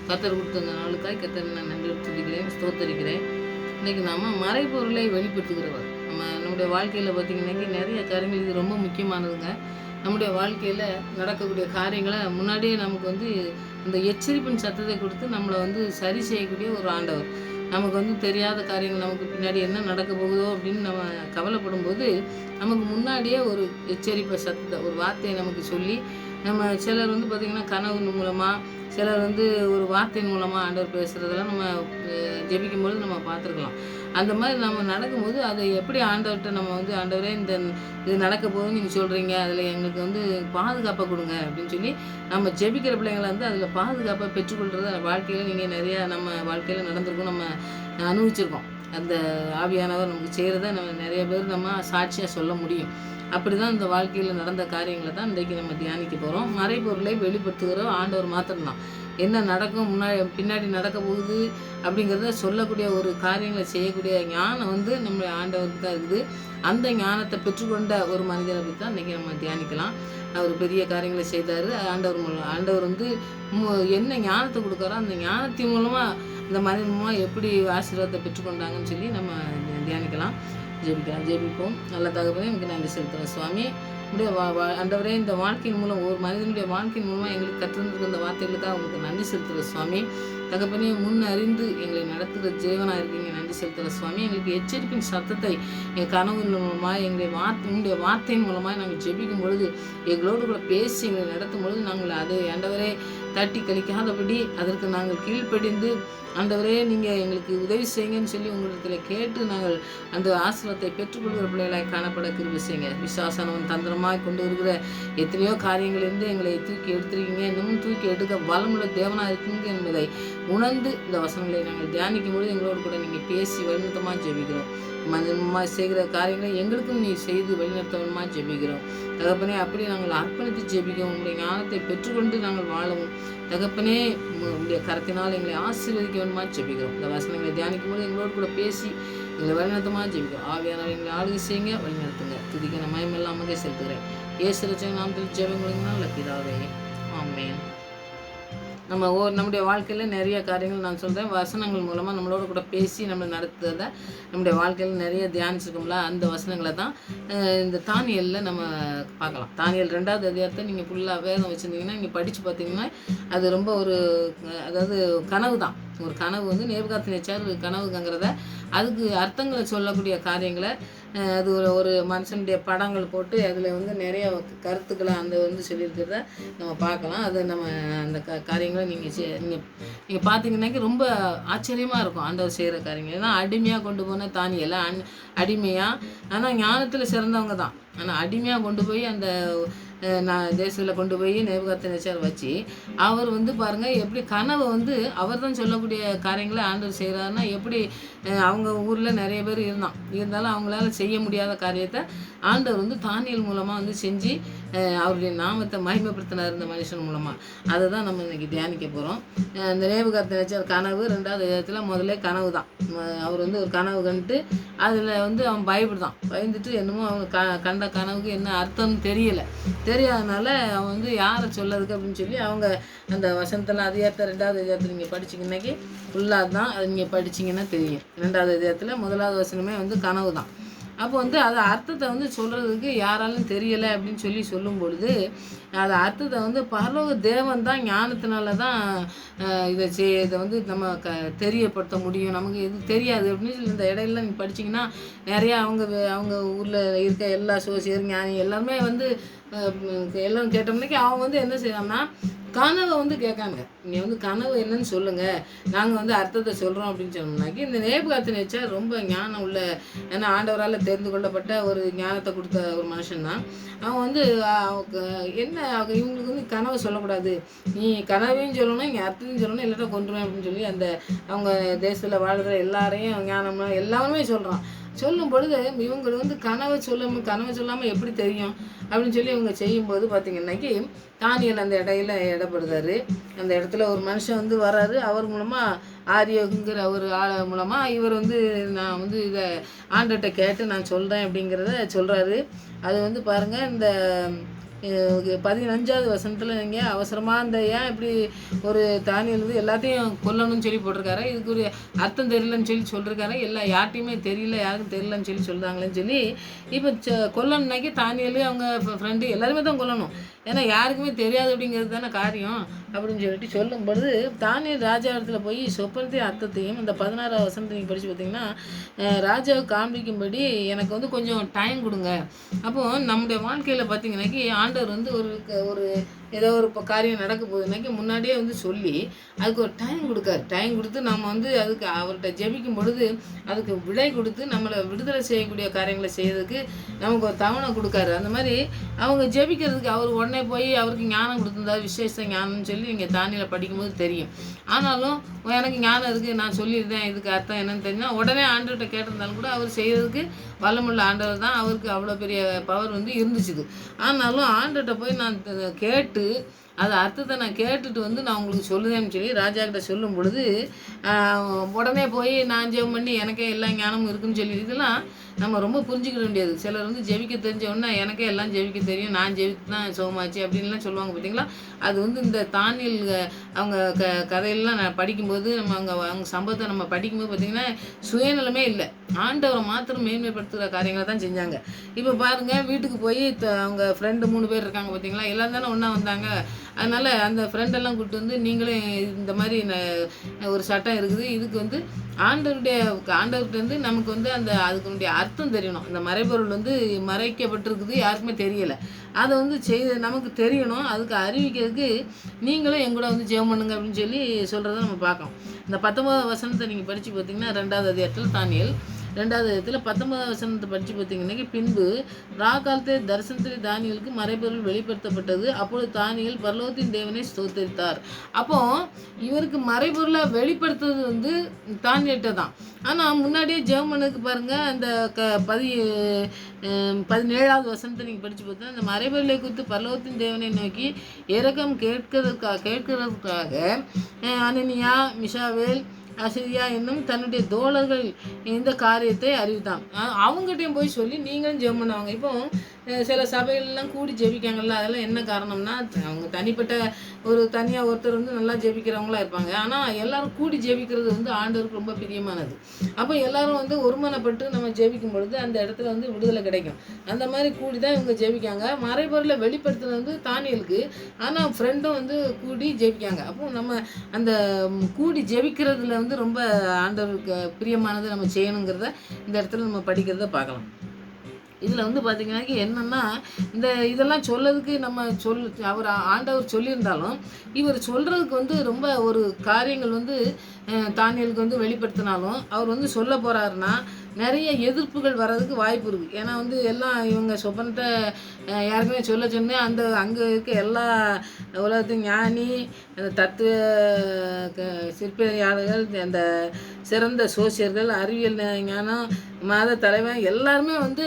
கர்த்தர் கொடுத்த அந்த நாளுக்காய் கர்த்தர் நான் நன்றி துதிக்கிறேன், ஸ்தோத்தரிக்கிறேன். இன்றைக்கி நம்ம மறைபொருளை வெளிப்படுத்துகிறவர். நம்முடைய வாழ்க்கையில் பார்த்திங்கன்னாக்கி நிறைய காரியங்கள் இது ரொம்ப முக்கியமானதுங்க. நம்முடைய வாழ்க்கையில் நடக்கக்கூடிய காரியங்களை முன்னாடியே நமக்கு அந்த எச்சரிப்பின் சத்தத்தை கொடுத்து நம்மளை சரி செய்யக்கூடிய ஒரு ஆண்டவர். நமக்கு தெரியாத காரியங்கள் நமக்கு பின்னாடி என்ன நடக்க போகுதோ அப்படின்னு நம்ம கவலைப்படும் போது நமக்கு முன்னாடியே ஒரு எச்சரிப்பை சத்தத்தை ஒரு வார்த்தையை நமக்கு சொல்லி நம்ம சிலர் பார்த்திங்கன்னா கனவு மூலமாக சிலர் ஒரு வார்த்தையின் மூலமாக ஆண்டவர் பேசுகிறதெல்லாம் நம்ம ஜெபிக்கும்போது நம்ம பார்த்துருக்கலாம். அந்த மாதிரி நம்ம நடக்கும்போது அதை எப்படி ஆண்டவர்கிட்ட நம்ம ஆண்டவரே இது நடக்க போகுதுன்னு நீங்கள் சொல்கிறீங்க, அதில் எங்களுக்கு பாதுகாப்பாக கொடுங்க அப்படின்னு சொல்லி நம்ம ஜெபிக்கிற பிள்ளைங்களை அதில் பாதுகாப்பாக பெற்றுக்கொள்கிறத வாழ்க்கையில் நீங்கள் நிறையா நம்ம வாழ்க்கையில் நடந்திருக்கோம், நம்ம அனுபவிச்சிருக்கோம். அந்த ஆவியானவர் நமக்கு செய்கிறத நம்ம நிறைய பேர் நம்ம சாட்சியாக சொல்ல முடியும். அப்படி தான் இந்த வாழ்க்கையில் நடந்த காரியங்களை தான் இன்றைக்கி நம்ம தியானிக்க போகிறோம். மறைபொருளை வெளிப்படுத்துகிற ஆண்டவர் மாத்திரம்தான். என்ன நடக்கும், பின்னாடி நடக்க போகுது அப்படிங்கிறத சொல்லக்கூடிய ஒரு காரியங்களை செய்யக்கூடிய ஞானம் நம்முடைய ஆண்டவருக்கு தான் இருக்குது. அந்த ஞானத்தை பெற்றுக்கொண்ட ஒரு மனிதனை பற்றி தான் இன்றைக்கி நம்ம தியானிக்கலாம். அவர் பெரிய காரியங்களை செய்தார். ஆண்டவர் என்ன ஞானத்தை கொடுக்குறோ அந்த ஞானத்தின் மூலமாக இந்த மனிதன் மூலமாக எப்படி ஆசீர்வாதத்தை பெற்றுக்கொண்டாங்கன்னு சொல்லி நம்ம தியானிக்கலாம். ஜெபிப்போம். நல்ல தகவலே எனக்கு நன்றி செலுத்துகிறேன் சுவாமி. உடைய ஆண்டவரே, இந்த வாழ்க்கையின் மூலம் ஒரு மனிதனுடைய வாழ்க்கையின் மூலமாக எங்களுக்கு கற்றுருந்துருக்க இந்த வார்த்தைகளுக்காக உங்களுக்கு நன்றி செலுத்துகிறேன் சுவாமி. தகப்பனே, முன் அறிந்து எங்களை நடத்துகிற ஜீவனாக இருக்கீங்க, நன்றி செலுத்துகிற சுவாமி. எங்களுக்கு எச்சரிப்பின் சத்தத்தை எங்கள் கனவின் மூலமாக உங்களுடைய வார்த்தையின் மூலமாக நாங்கள் ஜெபிக்கும் பொழுது எங்களோடு கூட பேசி எங்களை நடத்தும் பொழுது நாங்கள் அதை ஆண்டவரே தட்டி கழிக்காதபடி அதற்கு நாங்கள் கீழ்ப்படிந்து ஆண்டவரே நீங்கள் எங்களுக்கு உதவி செய்யுங்கன்னு சொல்லி உங்களிடத்தில் கேட்டு நாங்கள் அந்த ஆசீர்வாதத்தை பெற்றுக்கொள்கிற பிள்ளைகளாய் காணப்பட கிருபை செய்யுங்க. விசுவாசனவன் தந்திரமாக கொண்டு வருகிற எத்தனையோ காரியங்களிலிருந்து எங்களை தூக்கி எடுத்துருக்கீங்க, இன்னமும் தூக்கி எடுக்க வளமுள்ள தேவனாக இருக்குங்க என்பதை உணர்ந்து இந்த வசனங்களை நாங்கள் தியானிக்கும் பொழுது எங்களோடு கூட நீங்கள் பேசி வழிநடத்தமாக ஜெபிக்கிறோம். மனிதமாக செய்கிற காரியங்களை எங்களுக்கும் நீ செய்து வழிநடத்தவனமாக ஜெபிக்கிறோம். தகப்பனே, அப்படி நாங்கள் அர்ப்பணித்து ஜெபிக்கவும் உங்களுடைய ஞானத்தை பெற்றுக்கொண்டு நாங்கள் வாழவும் தகப்பனே உங்களுடைய கரத்தினால் எங்களை ஆசீர்வதிக்க வேணுமா ஜெபிக்கிறோம். இந்த வசனங்களை தியானிக்கும் போது எங்களோடு கூட பேசி எங்களை வழிநடத்தமாக ஜெபிக்கிறோம். ஆவியானவர் எங்களை ஆளுகை செய்யுங்க, வழிநடத்துங்க. துதிக்க நான் மயமெல்லாமவே செலுத்துகிறேன். இயேசு ரட்சகர் நாமத்தில் ஜெபங்களுங்கனால பிதாவே, ஆமென். நம்முடைய வாழ்க்கையில் நிறைய காரியங்கள் நான் சொல்கிறேன் வசனங்கள் மூலமாக நம்மளோட கூட பேசி நம்மளை நடத்துறதை நம்முடைய வாழ்க்கையில் நிறைய தியானிச்சிருக்கோம்ல. அந்த வசனங்களை தான் இந்த தானியலில் நம்ம பார்க்கலாம். தானியல் 2வது அதிகாரத்தை நீங்கள் ஃபுல்லாக வேதம் வச்சுருந்தீங்கன்னா நீங்கள் படித்து பார்த்தீங்கன்னா அது ரொம்ப அதாவது கனவு தான். ஒரு கனவு நேபுகாத்நேச்சார் கனவுங்கிறத அதுக்கு அர்த்தங்களை சொல்லக்கூடிய காரியங்களை அது ஒரு மனுஷனுடைய படங்கள் போட்டு அதில் நிறைய கருத்துக்களை சொல்லியிருக்கிறத நம்ம பார்க்கலாம். அது நம்ம அந்த காரியங்களை நீங்கள் பார்த்தீங்கன்னாக்கி ரொம்ப ஆச்சரியமாக இருக்கும். ஆண்டவர் செய்கிற காரியங்கள் ஏன்னா அடிமையாக கொண்டு போன தானியெல்லாம் அடிமையாக, ஆனால் ஞானத்தில் சிறந்தவங்க தான். ஆனால் அடிமையாக கொண்டு போய் அந்த தேசத்தில் கொண்டு போய் நேபுகாத்நேச்சார் வச்சு அவர் பாருங்கள் எப்படி கனவை அவர் தான் சொல்லக்கூடிய காரியங்களை ஆண்டவர் செய்கிறாருன்னா எப்படி அவங்க ஊரில் நிறைய பேர் இருந்தாலும் அவங்களால செய்ய முடியாத காரியத்தை ஆண்டவர் தானியல் மூலமாக செஞ்சு அவருடைய நாமத்தை மகிமைப்படுத்தினார் இந்த மனுஷன் மூலமாக. அதை தான் நம்ம இன்றைக்கி தியானிக்க போகிறோம். இந்த நேபுகாத்நேச்சார் கனவு 2வது அதிகாரத்தில் முதல்ல கனவு தான். அவர் ஒரு கனவு கண்டுட்டு அதில் அவன் பயந்துட்டு என்னமோ அவங்க கண்ட கனவுக்கு என்ன அர்த்தம்னு தெரியாதனால அவன் யாரை சொல்லதுக்கு அப்படின்னு சொல்லி அவங்க அந்த வசனத்தில் அதிகாரத்தை 2வது அதிகாரத்தில் நீங்கள் படிச்சிங்கன்னாக்கி ஃபுல்லாக தான் அது நீங்கள் படிச்சிங்கன்னா தெரியும். 2வது அதிகாரத்தில் 1வது வசனமே கனவு தான். அப்போ அதை அர்த்தத்தை சொல்கிறதுக்கு யாராலும் தெரியலை அப்படின்னு சொல்லும் பொழுது அது அர்த்தத்தை பரலோக தேவன் தான் ஞானத்தினால தான் இதை நம்ம தெரியப்படுத்த முடியும். நமக்கு இது தெரியாது அப்படின்னு சொல்லி இந்த இடையில நீங்கள் படிச்சிங்கன்னா நிறையா அவங்க ஊரில் இருக்க எல்லா சோசியர் ஞானி எல்லாருமே எல்லாம் கேட்டோம்னாக்கி அவங்க என்ன செய்யறாங்கன்னா கனவை கேட்காங்க. நீங்கள் கனவு என்னன்னு சொல்லுங்கள், நாங்கள் அர்த்தத்தை சொல்கிறோம் அப்படின்னு சொன்னோம்னாக்கி இந்த நேபுகாத்நேச்சார் ரொம்ப ஞானம் உள்ள, ஏன்னா ஆண்டவரால் தெரிந்து கொள்ளப்பட்ட ஒரு ஞானத்தை கொடுத்த ஒரு மனுஷன்தான். அவன் என்ன இவங்களுக்கு கனவை சொல்லக்கூடாது, நீ கனவையும் சொல்லணும் இங்கே அர்த்தத்தையும் சொல்லணும், இல்லாட்டா கொண்டுருவேன் அப்படின்னு சொல்லி அந்த அவங்க தேசத்தில் வாழ்கிற எல்லாரையும் ஞானம்னா எல்லாருமே சொல்லும் பொழுது இவங்க கனவை சொல்லாமல் எப்படி தெரியும் அப்படின்னு சொல்லி இவங்க செய்யும்போது பார்த்திங்கன்னாக்கி தானியல் அந்த இடப்படுறாரு. அந்த இடத்துல ஒரு மனுஷன் வராரு. அவர் மூலமாக ஆரியோங்கிற ஒரு ஆள் மூலமாக இவர் நான் இதை ஆண்டர்கிட்ட கேட்டு நான் சொல்கிறேன் அப்படிங்கிறத சொல்கிறாரு. அது பாருங்கள் இந்த 15வது வசனத்தில் நீங்கள் அவசரமாக இந்த ஏன் இப்படி ஒரு தானியல் வந்து எல்லாத்தையும் கொல்லணும்னு சொல்லி போட்டிருக்காரு, இதுக்கு ஒரு அர்த்தம் தெரியலன்னு சொல்லி சொல்லியிருக்காரு, யார்ட்டையுமே தெரியல, யாருக்கும் தெரியலன்னு சொல்லி சொல்கிறாங்களேன்னு சொல்லி இப்போ கொல்லணுன்னாக்கி தானியல் அவங்க ஃப்ரெண்டு எல்லாருமே தான் கொல்லணும், ஏன்னா யாருக்குமே தெரியாது அப்படிங்கிறது தானே காரியம் அப்படின்னு சொல்லிட்டு சொல்லும்பொழுது தானியல் ராஜா இடத்துல போய் சொப்பனத்தையும் அர்த்தத்தையும் இந்த 16வது வசனத்தை நீங்கள் படித்து பார்த்தீங்கன்னா ராஜாவுக்கு காண்பிக்கும்படி எனக்கு வந்து கொஞ்சம் டைம் கொடுங்க. அப்போது நம்முடைய வாழ்க்கையில் பார்த்தீங்கன்னாக்கி ஆண்டவர் வந்து ஒரு ஏதோ ஒரு காரியம் நடக்க போகுதுனாக்கி முன்னாடியே வந்து சொல்லி அதுக்கு ஒரு டைம் கொடுக்காரு. டைம் கொடுத்து நம்ம வந்து அதுக்கு அவர்கிட்ட ஜெபிக்கும் பொழுது அதுக்கு விடை கொடுத்து நம்மளை விடுதலை செய்யக்கூடிய காரியங்களை செய்யறதுக்கு நமக்கு ஒரு தவணை கொடுக்காரு. அந்த மாதிரி அவங்க ஜெபிக்கிறதுக்கு அவர் உடனே போய் அவருக்கு ஞானம் கொடுத்துருந்தாரு, விசேஷ ஞானம்னு சொல்லி நீங்கள் தானியில் படிக்கும்போது தெரியும். ஆனாலும் எனக்கு ஞானம் இருக்குது, நான் சொல்லியிருந்தேன், இதுக்கு அர்த்தம் என்னன்னு தெரிஞ்சுன்னா உடனே ஆண்டவர்கிட்ட கேட்டிருந்தாலும் கூட அவர் செய்கிறதுக்கு வல்லமுள்ள ஆண்டவர் தான், அவருக்கு அவ்வளோ பெரிய பவர் வந்து இருந்துச்சுது. ஆனாலும் ஆண்டவர்கிட்ட போய் நான் கேட்டு அது அர்த்தத்தை நான் கேட்டுட்டு வந்து நான் உங்களுக்கு சொல்லுதேன்னு சொல்லி ராஜாக்கிட்ட சொல்லும் பொழுது உடனே போய் நான் ஜெபம் பண்ணி எனக்கே எல்லா ஞானமும் இருக்குன்னு சொல்லி இதெல்லாம் நம்ம ரொம்ப புரிஞ்சுக்கிட வேண்டியது. சிலர் வந்து ஜெபிக்க தெரிஞ்சவொன்னா எனக்கே எல்லாம் ஜெபிக்க தெரியும், நான் ஜெபித்து தான் சுகமாச்சு அப்படின்லாம் சொல்லுவாங்க பார்த்தீங்களா. அது வந்து இந்த தானியல் அவங்க கதையெல்லாம் நான் படிக்கும்போது நம்ம அவங்க சம்பவத்தை நம்ம படிக்கும்போது பார்த்திங்கன்னா சுயநலமே இல்லை, ஆண்டவரை மாத்திரம் மேன்மைப்படுத்துகிற காரியங்களை தான் செஞ்சாங்க. இப்போ பாருங்கள், வீட்டுக்கு போய் அவங்க ஃப்ரெண்டு 3 பேர் இருக்காங்க பார்த்தீங்களா, எல்லாம் தானே ஒன்றா வந்தாங்க. அதனால் அந்த ஃப்ரெண்டெல்லாம் கூப்பிட்டு வந்து நீங்களும் இந்த மாதிரி ஒரு சட்டம் இருக்குது, இதுக்கு வந்து ஆண்டவர்கிட்ட வந்து நமக்கு வந்து அதுக்குடைய அர்த்தம் தெரியணும். அந்த மறைபொருள் வந்து மறைக்கப்பட்டிருக்குது, யாருக்குமே தெரியலை, அதை வந்து நமக்கு தெரியணும். அதுக்கு அறிவிக்கிறதுக்கு நீங்களும் எங்கூட வந்து ஜெபம் பண்ணுங்க அப்படின்னு சொல்லி சொல்கிறத நம்ம பார்க்கணும். இந்த 19வது வசனத்தை நீங்கள் படித்து பார்த்தீங்கன்னா 2வது அதிகாரத்தில் தானியேல் 2வது இடத்துல 19வது வசனத்தை படித்து பார்த்தீங்கன்னா பின்பு ராகாலத்தை தரிசனத்தில் தானியலுக்கு மறைபொருள் வெளிப்படுத்தப்பட்டது. அப்பொழுது தானியேல் பரலோகத்தின் தேவனை ஸ்தோத்தரித்தார். அப்போ இவருக்கு மறைபொருளை வெளிப்படுத்துறது வந்து தானியேல்கிட்ட தான். ஆனால் முன்னாடியே ஜெபம் பண்ணதுக்கு பாருங்கள், அந்த 17வது வசனத்தை நீங்கள் படித்து பார்த்தா அந்த மறைபொருளை குறித்து பரலோகத்தின் தேவனை நோக்கி இரக்கம் கேட்கிறதுக்காக அனனியா மிஷாவேல் அசிரியா என்னும் தன்னுடைய தோழர்கள் இந்த காரியத்தை அறிவித்தான். அவங்ககிட்டையும் போய் சொல்லி நீங்களும் ஜெபம் பண்ணுவாங்க. இப்போ சில சபைகள்லாம் கூடி ஜெபிக்காங்கல்ல, அதெல்லாம் என்ன காரணம்னா அவங்க தனிப்பட்ட தனியாக ஒருத்தர் வந்து நல்லா ஜெபிக்கிறவங்களா இருப்பாங்க. ஆனால் எல்லாரும் கூடி ஜெபிக்கிறது வந்து ஆண்டவருக்கு ரொம்ப பிரியமானது. அப்போ எல்லாரும் வந்து ஒருமனப்பட்டு நம்ம ஜெபிக்கும் பொழுது அந்த இடத்துல வந்து விடுதலை கிடைக்கும். அந்த மாதிரி கூடி தான் இவங்க ஜெபிக்காங்க. மறைபொருளை வெளிப்படுத்துறது வந்து தானியலுக்கு, ஆனால் ஃப்ரெண்டும் வந்து கூடி ஜெபிக்காங்க. அப்போ நம்ம அந்த கூடி ஜெபிக்கிறதுல வந்து ரொம்ப ஆண்டவருக்கு பிரியமானதை நம்ம செய்யணுங்கிறத இந்த இடத்துல நம்ம படிக்கிறத பார்க்கலாம். இதில் வந்து பார்த்திங்கன்னா என்னென்னா இதெல்லாம் சொல்லதுக்கு நம்ம ஆண்டவர் சொல்லியிருந்தாலும் இவர் சொல்கிறதுக்கு வந்து ரொம்ப ஒரு காரியங்கள் வந்து தானியலுக்கு வந்து வெளிப்படுத்தினாலும் அவர் வந்து சொல்ல போகிறாருன்னா நிறைய எதிர்ப்புகள் வர்றதுக்கு வாய்ப்பு இருக்குது. ஏன்னா வந்து எல்லாம் இவங்க சொப்பனத்தை யாருக்குமே சொன்னேன் அங்கே இருக்க எல்லா உலகத்தையும் ஞானி, தத்துவ சிற்பியாளர்கள், அந்த சிறந்த சோசியர்கள், அறிவியல் ஞானம், மத தலைவன் எல்லாருமே வந்து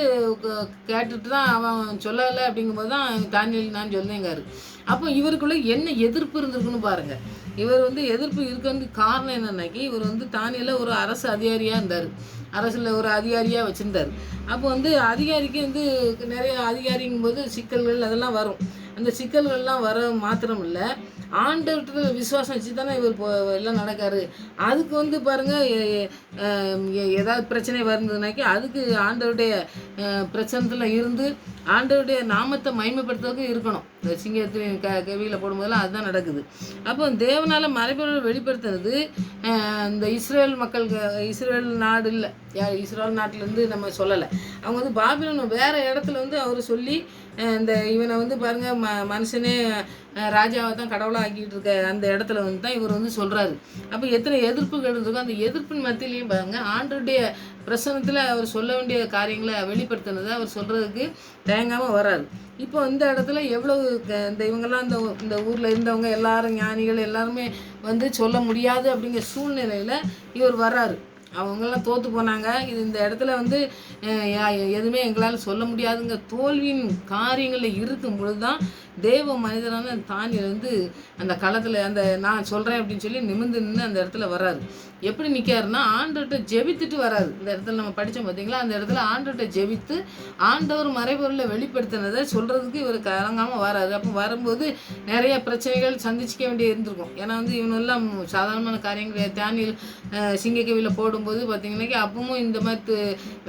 கேட்டுட்டு தான் அவன் சொல்லலை அப்படிங்கும்போது தான் தானியேல் நான் சொல்லுங்காரு. அப்போ இவருக்குள்ளே என்ன எதிர்ப்பு இருந்திருக்குன்னு பாருங்கள். இவர் வந்து எதிர்ப்பு இருக்கிறது காரணம் என்னன்னாக்கி இவர் வந்து தானியேல ஒரு அரசு அதிகாரியாக இருந்தார், அரசில் ஒரு அதிகாரியாக வச்சுருந்தார். அப்போ வந்து அதிகாரிக்கு வந்து நிறைய அதிகாரிங்கும் போது சிக்கல்கள் அதெல்லாம் வரும். அந்த சிக்கல்கள்லாம் வர மாத்திரம் இல்லை, ஆண்டவர்கிட்ட விசுவாசம் வச்சு தானே இவர் எல்லாம் நடக்காரு. அதுக்கு வந்து பாருங்கள், ஏதாவது பிரச்சனை வருந்ததுனாக்கி அதுக்கு ஆண்டவருடைய பிரச்சனத்தில் இருந்து ஆண்டவருடைய நாமத்தை மகிமைப்படுத்துறதுக்கு இருக்கணும். இந்த சிங்கத்தின் கவியில் போடும்போதெல்லாம் அதுதான் நடக்குது. அப்போ தேவனால் மறைபொருளை வெளிப்படுத்துறது இந்த இஸ்ரேல் மக்கள், இஸ்ரேல் நாடு இல்லை, இஸ்ரேல் நாட்டிலேருந்து நம்ம சொல்லலை, அவங்க வந்து பாபிலோன் வேறு இடத்துல வந்து அவர் சொல்லி இவனை வந்து பாருங்கள் மனுஷனே ராஜாவை தான் கடவுளாக ஆக்கிட்டு இருக்க அந்த இடத்துல வந்து தான் இவர் வந்து சொல்கிறாரு. அப்போ எத்தனை எதிர்ப்புகள் இருந்திருக்கோ அந்த எதிர்ப்பின் மத்தியிலையும் பாருங்கள் ஆண்டவருடைய பிரசனத்தில் அவர் சொல்ல வேண்டிய காரியங்களை வெளிப்படுத்தினதை அவர் சொல்கிறதுக்கு தயங்காமல் வராரு. இப்போ இந்த இடத்துல எவ்வளவு இவங்கெல்லாம் இந்த ஊரில் இருந்தவங்க எல்லாரும் ஞானிகள் எல்லாருமே வந்து சொல்ல முடியாது அப்படிங்கிற சூழ்நிலையில் இவர் வர்றாரு. அவங்கெல்லாம் தோற்று போனாங்க. இது இந்த இடத்துல வந்து எதுவுமே எங்களால் சொல்ல முடியாதுங்க. தோல்வியின் காரியங்களில் இருக்கும் பொழுது தான் தேவ மனிதரான தானியேல் வந்து அந்த களத்தில் அந்த நான் சொல்கிறேன் அப்படின்னு சொல்லி நிமிர்ந்து நின்று அந்த இடத்துல வராரு. எப்படி நிற்காருன்னா ஆண்டவர்கிட்ட ஜெபித்துட்டு வராரு. இந்த இடத்துல நம்ம படித்தோம் பார்த்தீங்களா, அந்த இடத்துல ஆண்டவர்கிட்ட ஜெபித்து ஆண்டவர் மறைபொருளை வெளிப்படுத்தினதை சொல்கிறதுக்கு இவர் கலங்காமல் வராரு. அப்போ வரும்போது நிறைய பிரச்சனைகள் சந்திச்சிக்க வேண்டிய இருந்திருக்கும். ஏன்னா வந்து இவனெல்லாம் சாதாரணமான காரியங்கள் தானியேல் சிங்கக்கவியில் போடும்போது பார்த்தீங்கன்னாக்கி அப்பவும் இந்த மாதிரி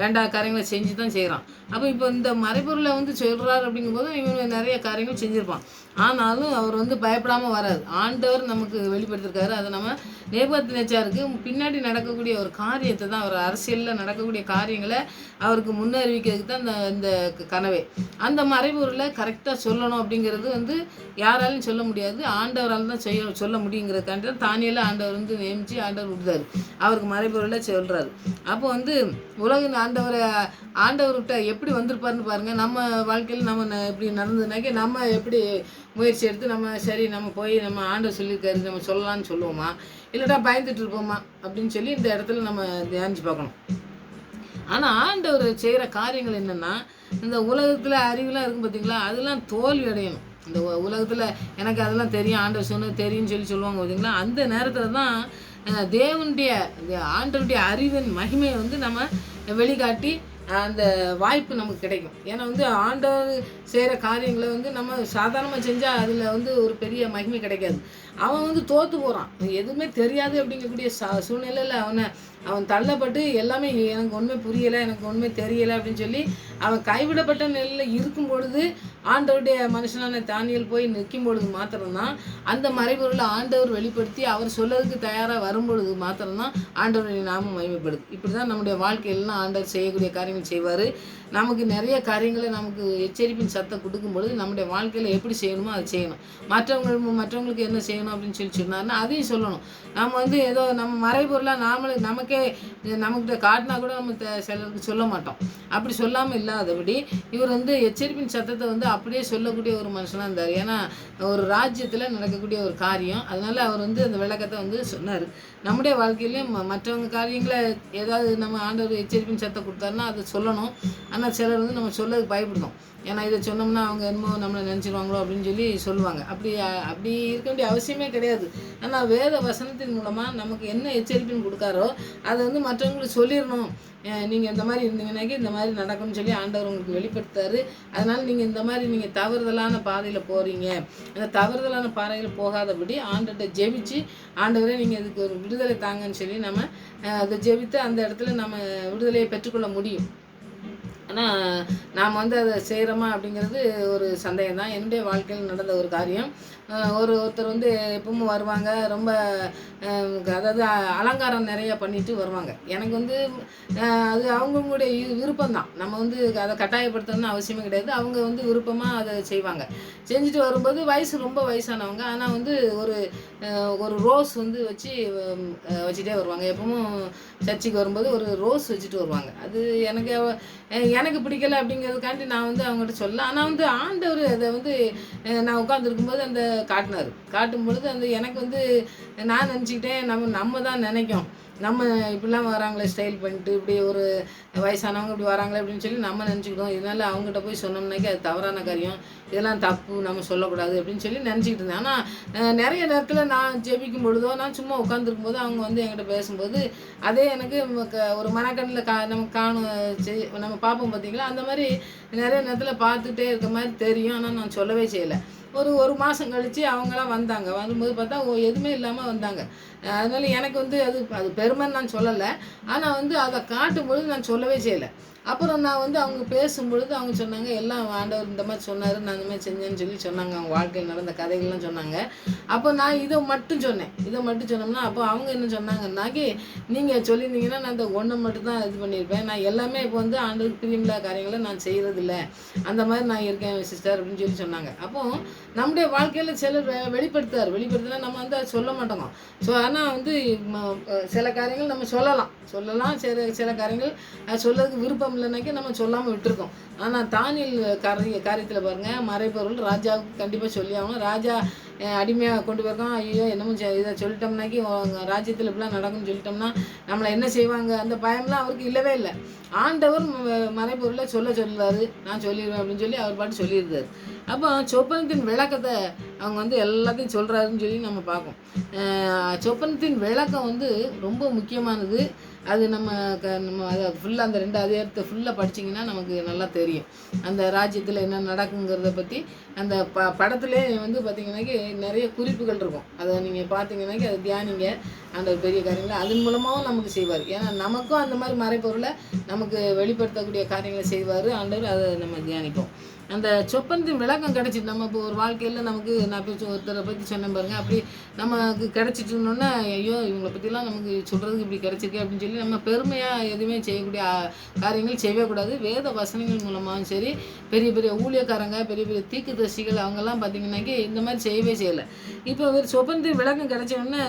வேண்டாத காரியங்களை செஞ்சு தான் செய்கிறான். அப்போ இப்போ இந்த மறைபொருளை வந்து சொல்கிறார் அப்படிங்கும்போது இவன் நிறைய காரியங்கள் செஞ்சுருப்பான். ஆனாலும் அவர் வந்து பயப்படாமல் வராது. ஆண்டவர் நமக்கு வெளிப்படுத்திருக்காரு. அதை நம்ம நேபுகாத்நேச்சாருக்கு பின்னாடி நடக்கக்கூடிய ஒரு காரியத்தை தான், அவர் அரசியலில் நடக்கக்கூடிய காரியங்களை அவருக்கு முன்னறிவிக்கிறதுக்கு தான் இந்த கனவே. அந்த மறைபொருளை கரெக்டாக சொல்லணும் அப்படிங்கிறது வந்து யாராலையும் சொல்ல முடியாது, ஆண்டவரால் தான் சொல்ல முடியுங்கிறதுக்காண்டி தான் தானியேலை ஆண்டவர் வந்து நியமித்து ஆண்டவர் விடுறாரு. அவருக்கு மறைபொருளை சொல்கிறாரு. அப்போ வந்து உலகின் ஆண்டவர்கிட்ட எப்படி வந்திருப்பாருன்னு பாருங்கள். நம்ம வாழ்க்கையில் நம்ம இப்படி நடந்ததுனாக்கி நம்ம எப்படி முயற்சி எடுத்து நம்ம சரி நம்ம போய் நம்ம ஆண்டவர் சொல்லியிருக்காரு நம்ம சொல்லலாம்னு சொல்லுவோமா, இல்லைடா பயந்துட்டு இருப்போமா அப்படின்னு சொல்லி இந்த இடத்துல நம்ம தியானிச்சு பார்க்கணும். ஆனால் ஆண்டவர் செய்கிற காரியங்கள் என்னென்னா, இந்த உலகத்தில் அறிவுலாம் இருக்கும் பார்த்தீங்களா, அதெல்லாம் தோல்வி அடையணும். இந்த உலகத்தில் எனக்கு அதெல்லாம் தெரியும், ஆண்டவர் சொன்னது தெரியும்னு சொல்லுவாங்க பார்த்தீங்களா, அந்த நேரத்தில் தான் தேவனுடைய ஆண்டவருடைய அறிவின் மகிமையை வந்து நம்ம வெளிக்காட்டி அந்த வாய்ப்பு நமக்கு கிடைக்கும். ஏன்னா வந்து ஆண்டவர் செய்கிற காரியங்களை வந்து நம்ம சாதாரணமாக செஞ்சால் அதில் வந்து ஒரு பெரிய மகிமை கிடைக்காது. அவன் வந்து தோற்று போகிறான், எதுவுமே தெரியாது அப்படிங்கக்கூடிய சூழ்நிலையில் அவன் தள்ளப்பட்டு எல்லாமே எனக்கு ஒன்றுமே புரியலை, எனக்கு ஒன்றுமே தெரியலை அப்படின்னு சொல்லி அவன் கைவிடப்பட்ட நிலையில் இருக்கும் பொழுது ஆண்டவருடைய மனுஷனான தானியேல் போய் நிற்கும் பொழுது மாத்திரம்தான் அந்த மறைபொருளை ஆண்டவர் வெளிப்படுத்தி அவர் சொல்லதுக்கு தயாராக வரும் பொழுது மாத்திரம்தான் ஆண்டவருடைய நாமம் மகிமைப்படுது. இப்படி தான் நம்முடைய வாழ்க்கையிலாம் ஆண்டவர் செய்யக்கூடிய காரியங்கள் செய்வார். நமக்கு நிறைய காரியங்களை நமக்கு எச்சரிப்பின் சத்தம் கொடுக்கும் பொழுது நம்முடைய வாழ்க்கையில் எப்படி செய்யணுமோ அதை செய்யணும். மற்றவங்களுக்கு என்ன செய்யணும் அப்படின்னு சொன்னார்னா அதையும் சொல்லணும். நம்ம வந்து ஏதோ நம்ம மறைபொருளாக நமக்கிட்ட காட்டினா கூட நம்ம சிலருக்கு சொல்ல மாட்டோம். அப்படி சொல்லாமல் இல்லாதபடி இவர் வந்து எச்சரிப்பின் சத்தத்தை வந்து அப்படியே சொல்லக்கூடிய ஒரு மனுஷனாக இருந்தார். ஏன்னா ஒரு ராஜ்யத்தில் நடக்கக்கூடிய ஒரு காரியம், அதனால அவர் வந்து அந்த விளக்கத்தை வந்து சொன்னார். நம்முடைய வாழ்க்கையிலையும் மற்றவங்க காரியங்களை ஏதாவது நம்ம ஆண்டவர் எச்சரிப்பின் சத்தம் கொடுத்தாருன்னா அதை சொல்லணும். ஆனால் சிலர் வந்து நம்ம சொல்லதுக்கு பயப்படுறோம். ஏன்னா இதை சொன்னோம்னா அவங்க என்னமோ நம்மளை நினச்சிடுவாங்களோ அப்படின்னு சொல்லி சொல்லுவாங்க. அப்படி இருக்க வேண்டிய அவசியமே கிடையாது. ஆனால் வேத வசனத்தின் மூலமாக நமக்கு என்ன எச்சரிப்பின்னு கொடுக்காரோ அதை வந்து மற்றவங்களுக்கு சொல்லிடணும். நீங்கள் இந்த மாதிரி இருந்தீங்கன்னாக்கி இந்த மாதிரி நடக்கும்னு சொல்லி ஆண்டவர் உங்களுக்கு வெளிப்படுத்தாரு. அதனால் நீங்கள் தவறுதலான பாதையில் போகிறீங்க, அந்த தவறுதலான பாதையில் போகாதபடி ஆண்டவர்கிட்ட ஜெபிச்சு ஆண்டவரே நீங்கள் இதுக்கு ஒரு விடுதலை தாங்கன்னு சொல்லி நம்ம அதை ஜெபித்து அந்த இடத்துல நம்ம விடுதலையை பெற்றுக்கொள்ள முடியும். ஆனால் நாம் வந்து அதை செய்கிறோமா அப்படிங்கிறது ஒரு சந்தேகம் தான். என்னுடைய வாழ்க்கையில் நடந்த ஒரு காரியம். ஒருத்தர் வந்து எப்பவும் வருவாங்க, ரொம்ப அதாவது அலங்காரம் நிறையா பண்ணிட்டு வருவாங்க. எனக்கு வந்து அது அவங்களுடைய விருப்பம்தான். நம்ம வந்து அதை கட்டாயப்படுத்தணும்னு அவசியமே கிடையாது. அவங்க வந்து விருப்பமாக அதை செய்வாங்க. செஞ்சுட்டு வரும்போது ரொம்ப வயசானவங்க. ஆனால் வந்து ஒரு ரோஸ் வந்து வச்சுட்டே வருவாங்க. எப்பவும் சர்ச்சுக்கு வரும்போது ஒரு ரோஸ் வச்சுட்டு வருவாங்க. அது எனக்கு பிடிக்கலை அப்படிங்கிறதுக்காண்டி நான் வந்து அவங்ககிட்ட சொல்லல. ஆனால் வந்து ஆண்டவர் அதை வந்து நான் உட்காந்துருக்கும்போது அந்த காட்டும் பொழுது அந்த எனக்கு வந்து நான் நினச்சிக்கிட்டேன் நம்ம தான் நினைக்கும், நம்ம இப்படிலாம் வராங்களே ஸ்டைல் பண்ணிட்டு இப்படி ஒரு வயசானவங்க இப்படி வராங்களே அப்படின்னு சொல்லி நம்ம நினச்சிக்கிட்டோம். இதனால் அவங்ககிட்ட போய் சொன்னோம்னாக்கி அது தவறான காரியம், இதெல்லாம் தப்பு, நம்ம சொல்லக்கூடாது அப்படின்னு சொல்லி நினச்சிக்கிட்டு இருந்தேன். ஆனால் நிறைய நேரத்தில் நான் ஜெபிக்கும் பொழுதோ நான் சும்மா உட்காந்துருக்கும் போது அவங்க வந்து என்கிட்ட பேசும்போது அதே எனக்கு ஒரு மனக்கண்ணில் நம்ம பார்ப்போம் பார்த்தீங்களா, அந்த மாதிரி நிறைய நேரத்தில் பார்த்துட்டே இருக்க மாதிரி தெரியும். ஆனால் நான் சொல்லவே செய்யலை. ஒரு மாதம் கழித்து அவங்களாம் வந்தாங்க. வரும்போது பார்த்தா எதுவுமே இல்லாமல் வந்தாங்க. அதனால் எனக்கு வந்து அது பெருமைன்னு நான் சொல்லலை. ஆனால் வந்து அதை காட்டும்பொழுது நான் சொல்லவே செய்யலை. அப்புறம் நான் வந்து அவங்க பேசும்பொழுது அவங்க சொன்னாங்க, எல்லாம் ஆண்டவர் இந்த மாதிரி சொன்னார், நான் இந்த மாதிரி செஞ்சேன்னு சொல்லி சொன்னாங்க. அவங்க வாழ்க்கையில் நடந்த கதைகள்லாம் சொன்னாங்க. அப்போ நான் இதை மட்டும் சொன்னோம்னா அப்போ அவங்க என்ன சொன்னாங்கன்னாக்கி, நீங்கள் சொல்லியிருந்தீங்கன்னா நான் இந்த ஒன்றை மட்டும் தான் இது பண்ணியிருப்பேன். நான் எல்லாமே இப்போ வந்து ஆண்டவருக்கு பிரியமில்லாத காரியங்களை நான் செய்கிறதில்ல, அந்த மாதிரி நான் இருக்கேன் சிஸ்டர் அப்படின்னு சொல்லி சொன்னாங்க. அப்போது நம்முடைய வாழ்க்கையில் சிலர் வெளிப்படுத்தினா நம்ம வந்து அதை சொல்ல மாட்டோம். ஸோ ஆனால் வந்து சில காரியங்கள் நம்ம சொல்லலாம். சில காரியங்கள் சொல்லதுக்கு விருப்பம் இல்லைனாக்கி நம்ம சொல்லாமல் விட்டுருக்கோம். ஆனால் தானியேல் காரியத்தில் பாருங்கள், மறைபொருள் ராஜாவுக்கு கண்டிப்பாக சொல்லி ஆகணும். ராஜா அடிமையாக கொண்டு போயிருக்கோம். ஐயோ என்னமோ இதை சொல்லிட்டோம்னாக்கி ராஜ்யத்தில் இப்படிலாம் நடக்கும்னு சொல்லிட்டோம்னா நம்மளை என்ன செய்வாங்க, அந்த பயம்லாம் அவருக்கு இல்லவே இல்லை. ஆண்டவர் மறைபொருளை சொல்லுவார், நான் சொல்லிடுவேன் அப்படின்னு சொல்லி அவர் பாட்டு சொல்லியிருந்தார். அப்போ சொப்பனத்தின் விளக்கத்தை அவங்க வந்து எல்லாத்தையும் சொல்கிறாருன்னு சொல்லி நம்ம பார்க்கோம். சொப்பனத்தின் விளக்கம் வந்து ரொம்ப முக்கியமானது. அது நம்ம அதை ஃபுல்லாக அந்த 2 அதிகாரத்தை ஃபுல்லாக படிச்சிங்கன்னா நமக்கு நல்லா தெரியும். அந்த ராஜ்யத்தில் என்ன நடக்குங்கிறத பற்றி அந்த படத்துலேயே வந்து பார்த்திங்கனாக்கி நிறைய குறிப்புகள் இருக்கும். அதை நீங்கள் பார்த்தீங்கன்னாக்கி அதை தியானிங்க. அந்த பெரிய காரியங்களை அதன் மூலமாகவும் நமக்கு செய்வார். ஏன்னா நமக்கும் அந்த மாதிரி மறைப்பொருளை நமக்கு வெளிப்படுத்தக்கூடிய காரியங்களை செய்வார் ஆண்டவர். அதை நம்ம தியானிப்போம். அந்த சொப்பனத்தின் விளக்கம் கிடச்சிட்டு நம்ம இப்போ ஒரு வாழ்க்கையில் நமக்கு நான் போய் ஒருத்தரை பற்றி சொன்னேன் பாருங்கள், அப்படி நமக்கு கிடச்சிட்டோன்னா ஐயோ இவங்களை பற்றிலாம் நமக்கு சொல்கிறதுக்கு இப்படி கிடச்சிருக்கு அப்படின்னு சொல்லி நம்ம பெருமையாக எதுவுமே செய்யக்கூடிய காரியங்கள் செய்யவே கூடாது. வேத வசனங்கள் மூலமாகவும் சரி, பெரிய பெரிய ஊழியக்காரங்க, பெரிய பெரிய தீர்க்கதரிசிகள் அவங்கெல்லாம் பார்த்திங்கனாக்கி இந்த மாதிரி செய்யவே செய்யலை. இப்போ ஒரு சொப்பனத்தின் விளக்கம் கிடச்சோடனே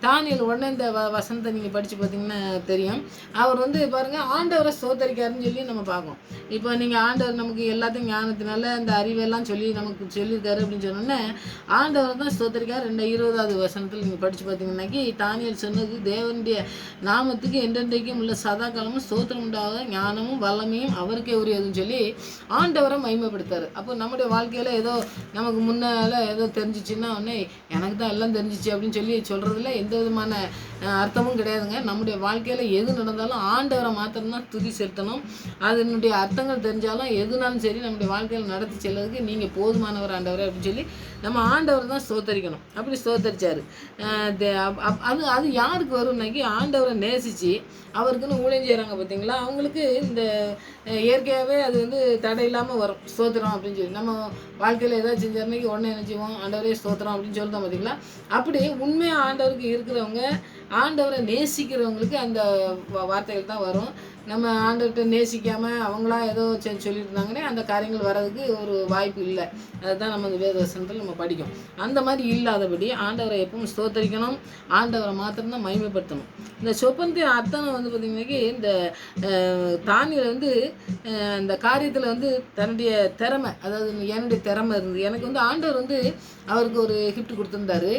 தானியேல் உடனே இந்த வசனத்தை நீங்கள் படித்து பார்த்தீங்கன்னா தெரியும். அவர் வந்து பாருங்கள் ஆண்டவரை ஸ்தோத்தரிக்காருன்னு சொல்லி நம்ம பார்க்கோம். இப்போ நீங்கள் ஆண்டவர் நமக்கு எல்லாத்தையும் ஞானத்தினால அந்த அறிவெல்லாம் சொல்லி நமக்கு சொல்லியிருக்காரு அப்படின்னு சொன்னோன்னே ஆண்டவர் தான் ஸ்தோத்தரிக்கார். 20வது வசனத்தில் நீங்கள் படித்து பார்த்தீங்கன்னாக்கி தானியேல் சொன்னது, தேவனுடைய நாமத்துக்கு என்றென்றைக்கும் உள்ள சதா காலமும் ஸ்தோத்திரம் உண்டாக ஞானமும் வல்லமையும் அவருக்கே உரியதுன்னு சொல்லி ஆண்டவரை மகிமைப்படுத்தார். அப்போ நம்முடைய வாழ்க்கையில் ஏதோ நமக்கு முன்னால் ஏதோ தெரிஞ்சிச்சுன்னா உடனே எனக்கு தான் எல்லாம் தெரிஞ்சிச்சு அப்படின்னு சொல்லி சொல்கிறதுல எந்த விதமான அர்த்தமும் கிடையாதுங்க. நம்முடைய வாழ்க்கையில் எது நடந்தாலும் ஆண்டவரை மாத்திரம்தான் துதி செலுத்தணும். அதனுடைய அர்த்தங்கள் தெரிஞ்சாலும் எதுனாலும் சரி நம்முடைய வாழ்க்கையில் நடத்தி செல்வதற்கு நீங்கள் போதுமானவர் ஆண்டவர் அப்படின்னு சொல்லி நம்ம ஆண்டவர் தான் ஸ்தோத்தரிக்கணும். அப்படி ஸ்தோத்தரிச்சார். அது யாருக்கு வரும்னாக்கி ஆண்டவரை நேசித்து அவருக்குன்னு ஊழியம் செய்கிறாங்க பார்த்தீங்களா, அவங்களுக்கு இந்த இயற்கையாகவே அது வந்து தடை இல்லாமல் வரும் ஸ்தோத்திரம் அப்படின்னு சொல்லி. நம்ம வாழ்க்கையில் ஏதாவது செஞ்சாருனாக்கி உடனே என்ன செய்வோம், ஆண்டவரே ஸ்தோத்திரம் அப்படின்னு சொல்லிட்டோம் பார்த்தீங்களா. அப்படி உண்மையாக ஆண்டவருக்கு இருக்கிறவங்க, ஆண்டவரை நேசிக்கிறவங்களுக்கு அந்த வார்த்தைகள் தான் வரும். நம்ம ஆண்டவர்கிட்ட நேசிக்காமல் அவங்களா ஏதோ சொல்லிட்டு இருந்தாங்கன்னா அந்த காரியங்கள் வர்றதுக்கு ஒரு வாய்ப்பு இல்லை. அதுதான் நம்ம இந்த வேதவசனத்தில் நம்ம படிக்கும். அந்த மாதிரி இல்லாதபடி ஆண்டவரை எப்பவும் ஸ்தோத்தரிக்கணும், ஆண்டவரை மாத்திரம்தான் மகிமைப்படுத்தணும். இந்த சொப்பனத்தின் அர்த்தம் வந்து பார்த்திங்கனாக்கி இந்த தானியேல் வந்து இந்த காரியத்தில் வந்து தன்னுடைய திறமை, அதாவது என்னுடைய திறமை இருந்தது. எனக்கு வந்து ஆண்டவர் வந்து அவருக்கு ஒரு கிஃப்ட் கொடுத்துருந்தாரு.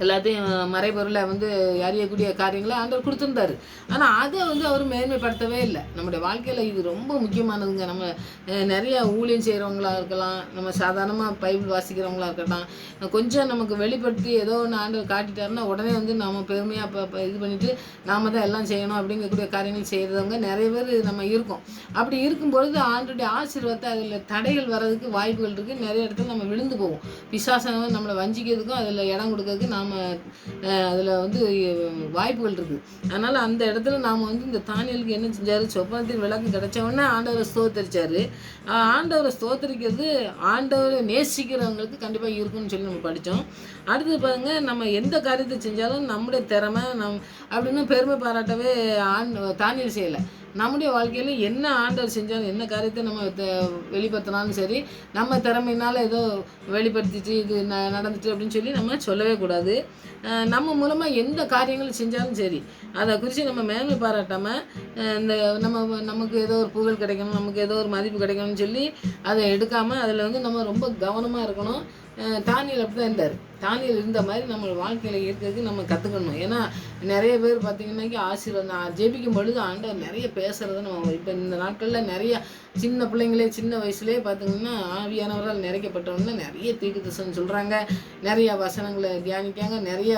எல்லாத்தையும் மறைபொருளை வந்து அறியக்கூடிய காரியங்களை ஆண்டவர் கொடுத்துருந்தாரு. ஆனால் அதை வந்து அவர் மேன்மைப்படுத்தவே இல்லை. நம்முடைய வாழ்க்கையில் இது ரொம்ப முக்கியமானதுங்க. நம்ம நிறைய ஊழியம் செய்கிறவங்களா இருக்கலாம், நம்ம சாதாரணமாக பைபிள் வாசிக்கிறவங்களா இருக்கலாம், கொஞ்சம் நமக்கு வெளிப்படுத்தி ஏதோ ஒன்று ஆண்டவர் காட்டிட்டாருன்னா உடனே வந்து நம்ம பெருமையாக இது பண்ணிவிட்டு நாம் தான் எல்லாம் செய்யணும் அப்படிங்கக்கூடிய காரியங்கள் செய்கிறவங்க நிறைய பேர் நம்ம இருக்கோம். அப்படி இருக்கும்பொழுது ஆண்டருடைய ஆசீர்வாதத்தை அதில் தடைகள் வர்றதுக்கு வாய்ப்புகள் இருக்குது. நிறைய இடத்துல நம்ம விழுந்து போவோம். பிசாசனவன் நம்மளை வஞ்சிக்கிறதுக்கும் அதில் இடம் கொடுக்கறதுக்கு நாம் அதில் வந்து வாய்ப்புகள் இருக்குது. அதனால் அந்த இடத்துல நாம் வந்து இந்த தானியேலுக்கு என்ன செஞ்சார், சொப்பனத்தின் விளக்கம் கிடைச்சவொடனே ஆண்டவரை ஸ்தோத்தரிச்சார். ஆண்டவரை ஸ்தோத்தரிக்கிறது ஆண்டவரை நேசிக்கிறவங்களுக்கு கண்டிப்பாக இருக்குன்னு சொல்லி நம்ம படித்தோம். அடுத்தது பாருங்க, நம்ம எந்த காரியத்தை செஞ்சாலும் நம்முடைய திறமை அப்படின்னு பெருமை பாராட்டவே தானியேல் செய்யலை. நம்முடைய வாழ்க்கையில் என்ன ஆண்டவர் செஞ்சாலும், என்ன காரியத்தை நம்ம வெளிப்படுத்தினாலும் சரி, நம்ம திறமையினால் ஏதோ வெளிப்படுத்திட்டு இது நடந்துட்டு அப்படின்னு சொல்லி நம்ம சொல்லவே கூடாது. நம்ம மூலமாக எந்த காரியங்கள் செஞ்சாலும் சரி, அதை குறித்து நம்ம மேன்மை பாராட்டாமல் இந்த நமக்கு ஏதோ ஒரு புகழ் கிடைக்கணும், நமக்கு ஏதோ ஒரு மதிப்பு கிடைக்கணும்னு சொல்லி அதை எடுக்காமல் அதில் வந்து நம்ம ரொம்ப கவனமாக இருக்கணும். தானியேல் அப்படி தான் இருந்தார். தானியேல் இருந்த மாதிரி நம்ம வாழ்க்கையில் இருக்கிறதுக்கு நம்ம கற்றுக்கணும். ஏன்னா நிறைய பேர் பார்த்திங்கன்னாக்கி ஆசீர்வாதம் ஜெபிக்கும் பொழுது ஆண்டவர் நிறைய பேசுகிறத நம்ம இப்போ இந்த நாட்களில் நிறைய சின்ன பிள்ளைங்களே சின்ன வயசுலேயே பார்த்திங்கன்னா ஆவியானவரால் நிறைக்கப்பட்டவங்கன்னா நிறைய தீர்க்கதரிசனம் சொல்கிறாங்க, நிறையா வசனங்களை தியானிக்காங்க, நிறைய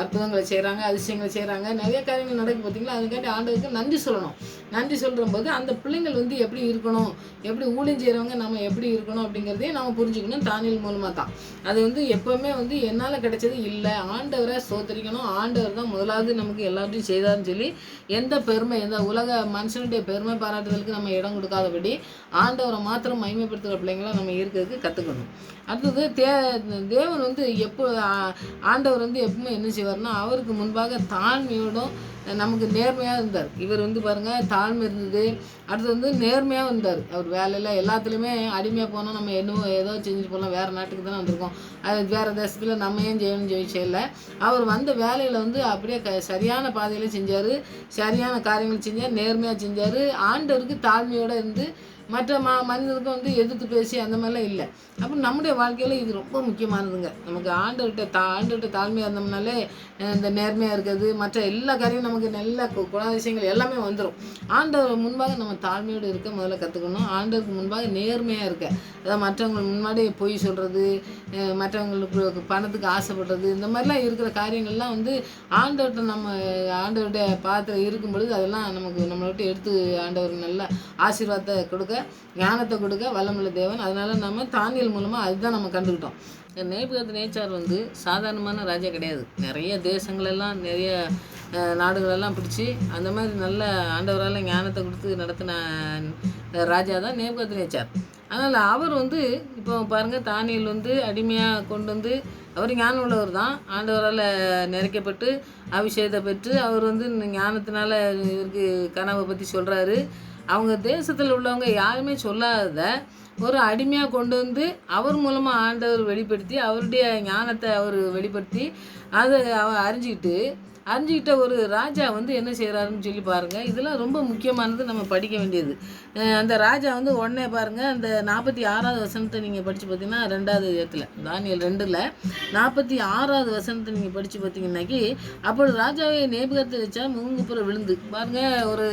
அற்புதங்களை செய்கிறாங்க, அதிசயங்களை செய்கிறாங்க, நிறைய காரியங்கள் நடக்கும் பார்த்திங்களா. அதுக்காண்டி ஆண்டவருக்கு நன்றி சொல்லணும். நன்றி சொல்கிற போது அந்த பிள்ளைங்கள் வந்து எப்படி இருக்கணும், எப்படி ஊழியம் செய்கிறவங்க நம்ம எப்படி இருக்கணும் அப்படிங்கிறதையும் நம்ம புரிஞ்சுக்கணும். தானியேல் மூலமாக தான் அது வந்து எப்போவுமே வந்து என்னால் கிடைச்சது இல்லை, ஆண்டவரை ஸ்தோத்தரிக்கணும், ஆண்டவர் தான் முதலாவது நமக்கு எல்லாத்தையும் செய்தார்னு சொல்லி எந்த பெருமை, எந்த உலக மனுஷனுடைய பெருமை பாராட்டுதலுக்கு நம்ம இடம் கொடுக்காதபடி ஆண்டவரை மாத்திரம் மகிமைப்படுத்துகிற பிள்ளைங்களாம் நம்ம இருக்கிறதுக்கு கற்றுக்கணும். அடுத்தது தேவன் வந்து ஆண்டவர் வந்து எப்பவுமே என்ன செய்வார்னா, அவருக்கு முன்பாக தாழ்மையோடும் நமக்கு நேர்மையாக இருந்தார். இவர் வந்து பாருங்கள் தாழ்மை இருந்தது. அடுத்து வந்து நேர்மையாக இருந்தார். அவர் வேலையில் எல்லாத்துலேயுமே அடிமையாக போனால் நம்ம என்னவோ ஏதோ செஞ்சுட்டு போகலாம், வேறு நாட்டுக்கு தானே வந்திருக்கோம், அது வேறு தேசத்தில் நம்ம ஏன் செய்யலை. அவர் வந்த வேலையில் வந்து அப்படியே சரியான பாதையில் செஞ்சார், சரியான காரியங்கள் செஞ்சார், நேர்மையாக செஞ்சார், ஆண்டவருக்கு தாழ்மையோடு இருந்து மற்ற மனிதர்களுக்கும் வந்து எதிர்த்து பேசி அந்த மாதிரிலாம் இல்லை. அப்போ நம்முடைய வாழ்க்கையில் இது ரொம்ப முக்கியமானதுங்க. நமக்கு ஆண்டவர்கிட்ட தாழ்மையாக இருந்தோம்னாலே இந்த நேர்மையாக இருக்கிறது, மற்ற எல்லா காரியம் நமக்கு நல்ல குணாதிசயங்கள் எல்லாமே வந்துடும். ஆண்டவர் முன்பாக நம்ம தாழ்மையோடு இருக்க முதல்ல கற்றுக்கணும். ஆண்டவருக்கு முன்பாக நேர்மையாக இருக்க, அதாவது மற்றவங்க முன்னாடி பொய் சொல்கிறது, மற்றவங்களுக்கு பணத்துக்கு ஆசைப்படுறது, இந்த மாதிரிலாம் இருக்கிற காரியங்கள்லாம் வந்து ஆண்டவர்கிட்ட பாத்திரம் இருக்கும் பொழுது அதெல்லாம் நம்மளை விட்டு எடுத்து ஆண்டவர் நல்ல ஆசீர்வாதத்தை கொடுக்க, ஞானத்தை கொடுக்க வல்லமுள்ள தேவன். அதனால் நம்ம தானியல் மூலமாக அதுதான் நம்ம கண்டுக்கிட்டோம். நேபுகாத்நேச்சார் வந்து சாதாரணமான ராஜா கிடையாது. நிறைய தேசங்களெல்லாம் நிறைய நாடுகளெல்லாம் பிடிச்சி அந்த மாதிரி நல்ல ஆண்டவரால் ஞானத்தை கொடுத்து நடத்தின ராஜா தான் நேபுகாத்நேச்சார். அதனால் அவர் வந்து இப்போ பாருங்கள், தானியல் வந்து அடிமையாக கொண்டு வந்து அவர் ஞானம் உள்ளவர் தான். ஆண்டவரால் நிறைக்கப்பட்டு அபிஷேகத்தை பெற்று அவர் வந்து ஞானத்தினால இவருக்கு கனவை பற்றி சொல்கிறாரு. அவங்க தேசத்தில் உள்ளவங்க யாருமே சொல்லாதத ஒரு அடிமையாக கொண்டு வந்து அவர் மூலமாக ஆண்டவர் வெளிப்படுத்தி அவருடைய ஞானத்தை அவர் வெளிப்படுத்தி அதை அறிஞ்சிக்கிட்ட ஒரு ராஜா வந்து என்ன செய்கிறாருன்னு சொல்லி பாருங்கள். இதெல்லாம் ரொம்ப முக்கியமானது, நம்ம படிக்க வேண்டியது. அந்த ராஜா வந்து உடனே பாருங்கள், அந்த 46வது வசனத்தை நீங்கள் படித்து பார்த்தீங்கன்னா 2வது இடத்துல தானியல் 2ல் 46வது வசனத்தை நீங்கள் படித்து பார்த்தீங்கன்னாக்கி, அப்பொழுது ராஜாவை நேபுகாத்நேச்சார் முகங்குப்புற விழுந்து பாருங்கள், ஒரு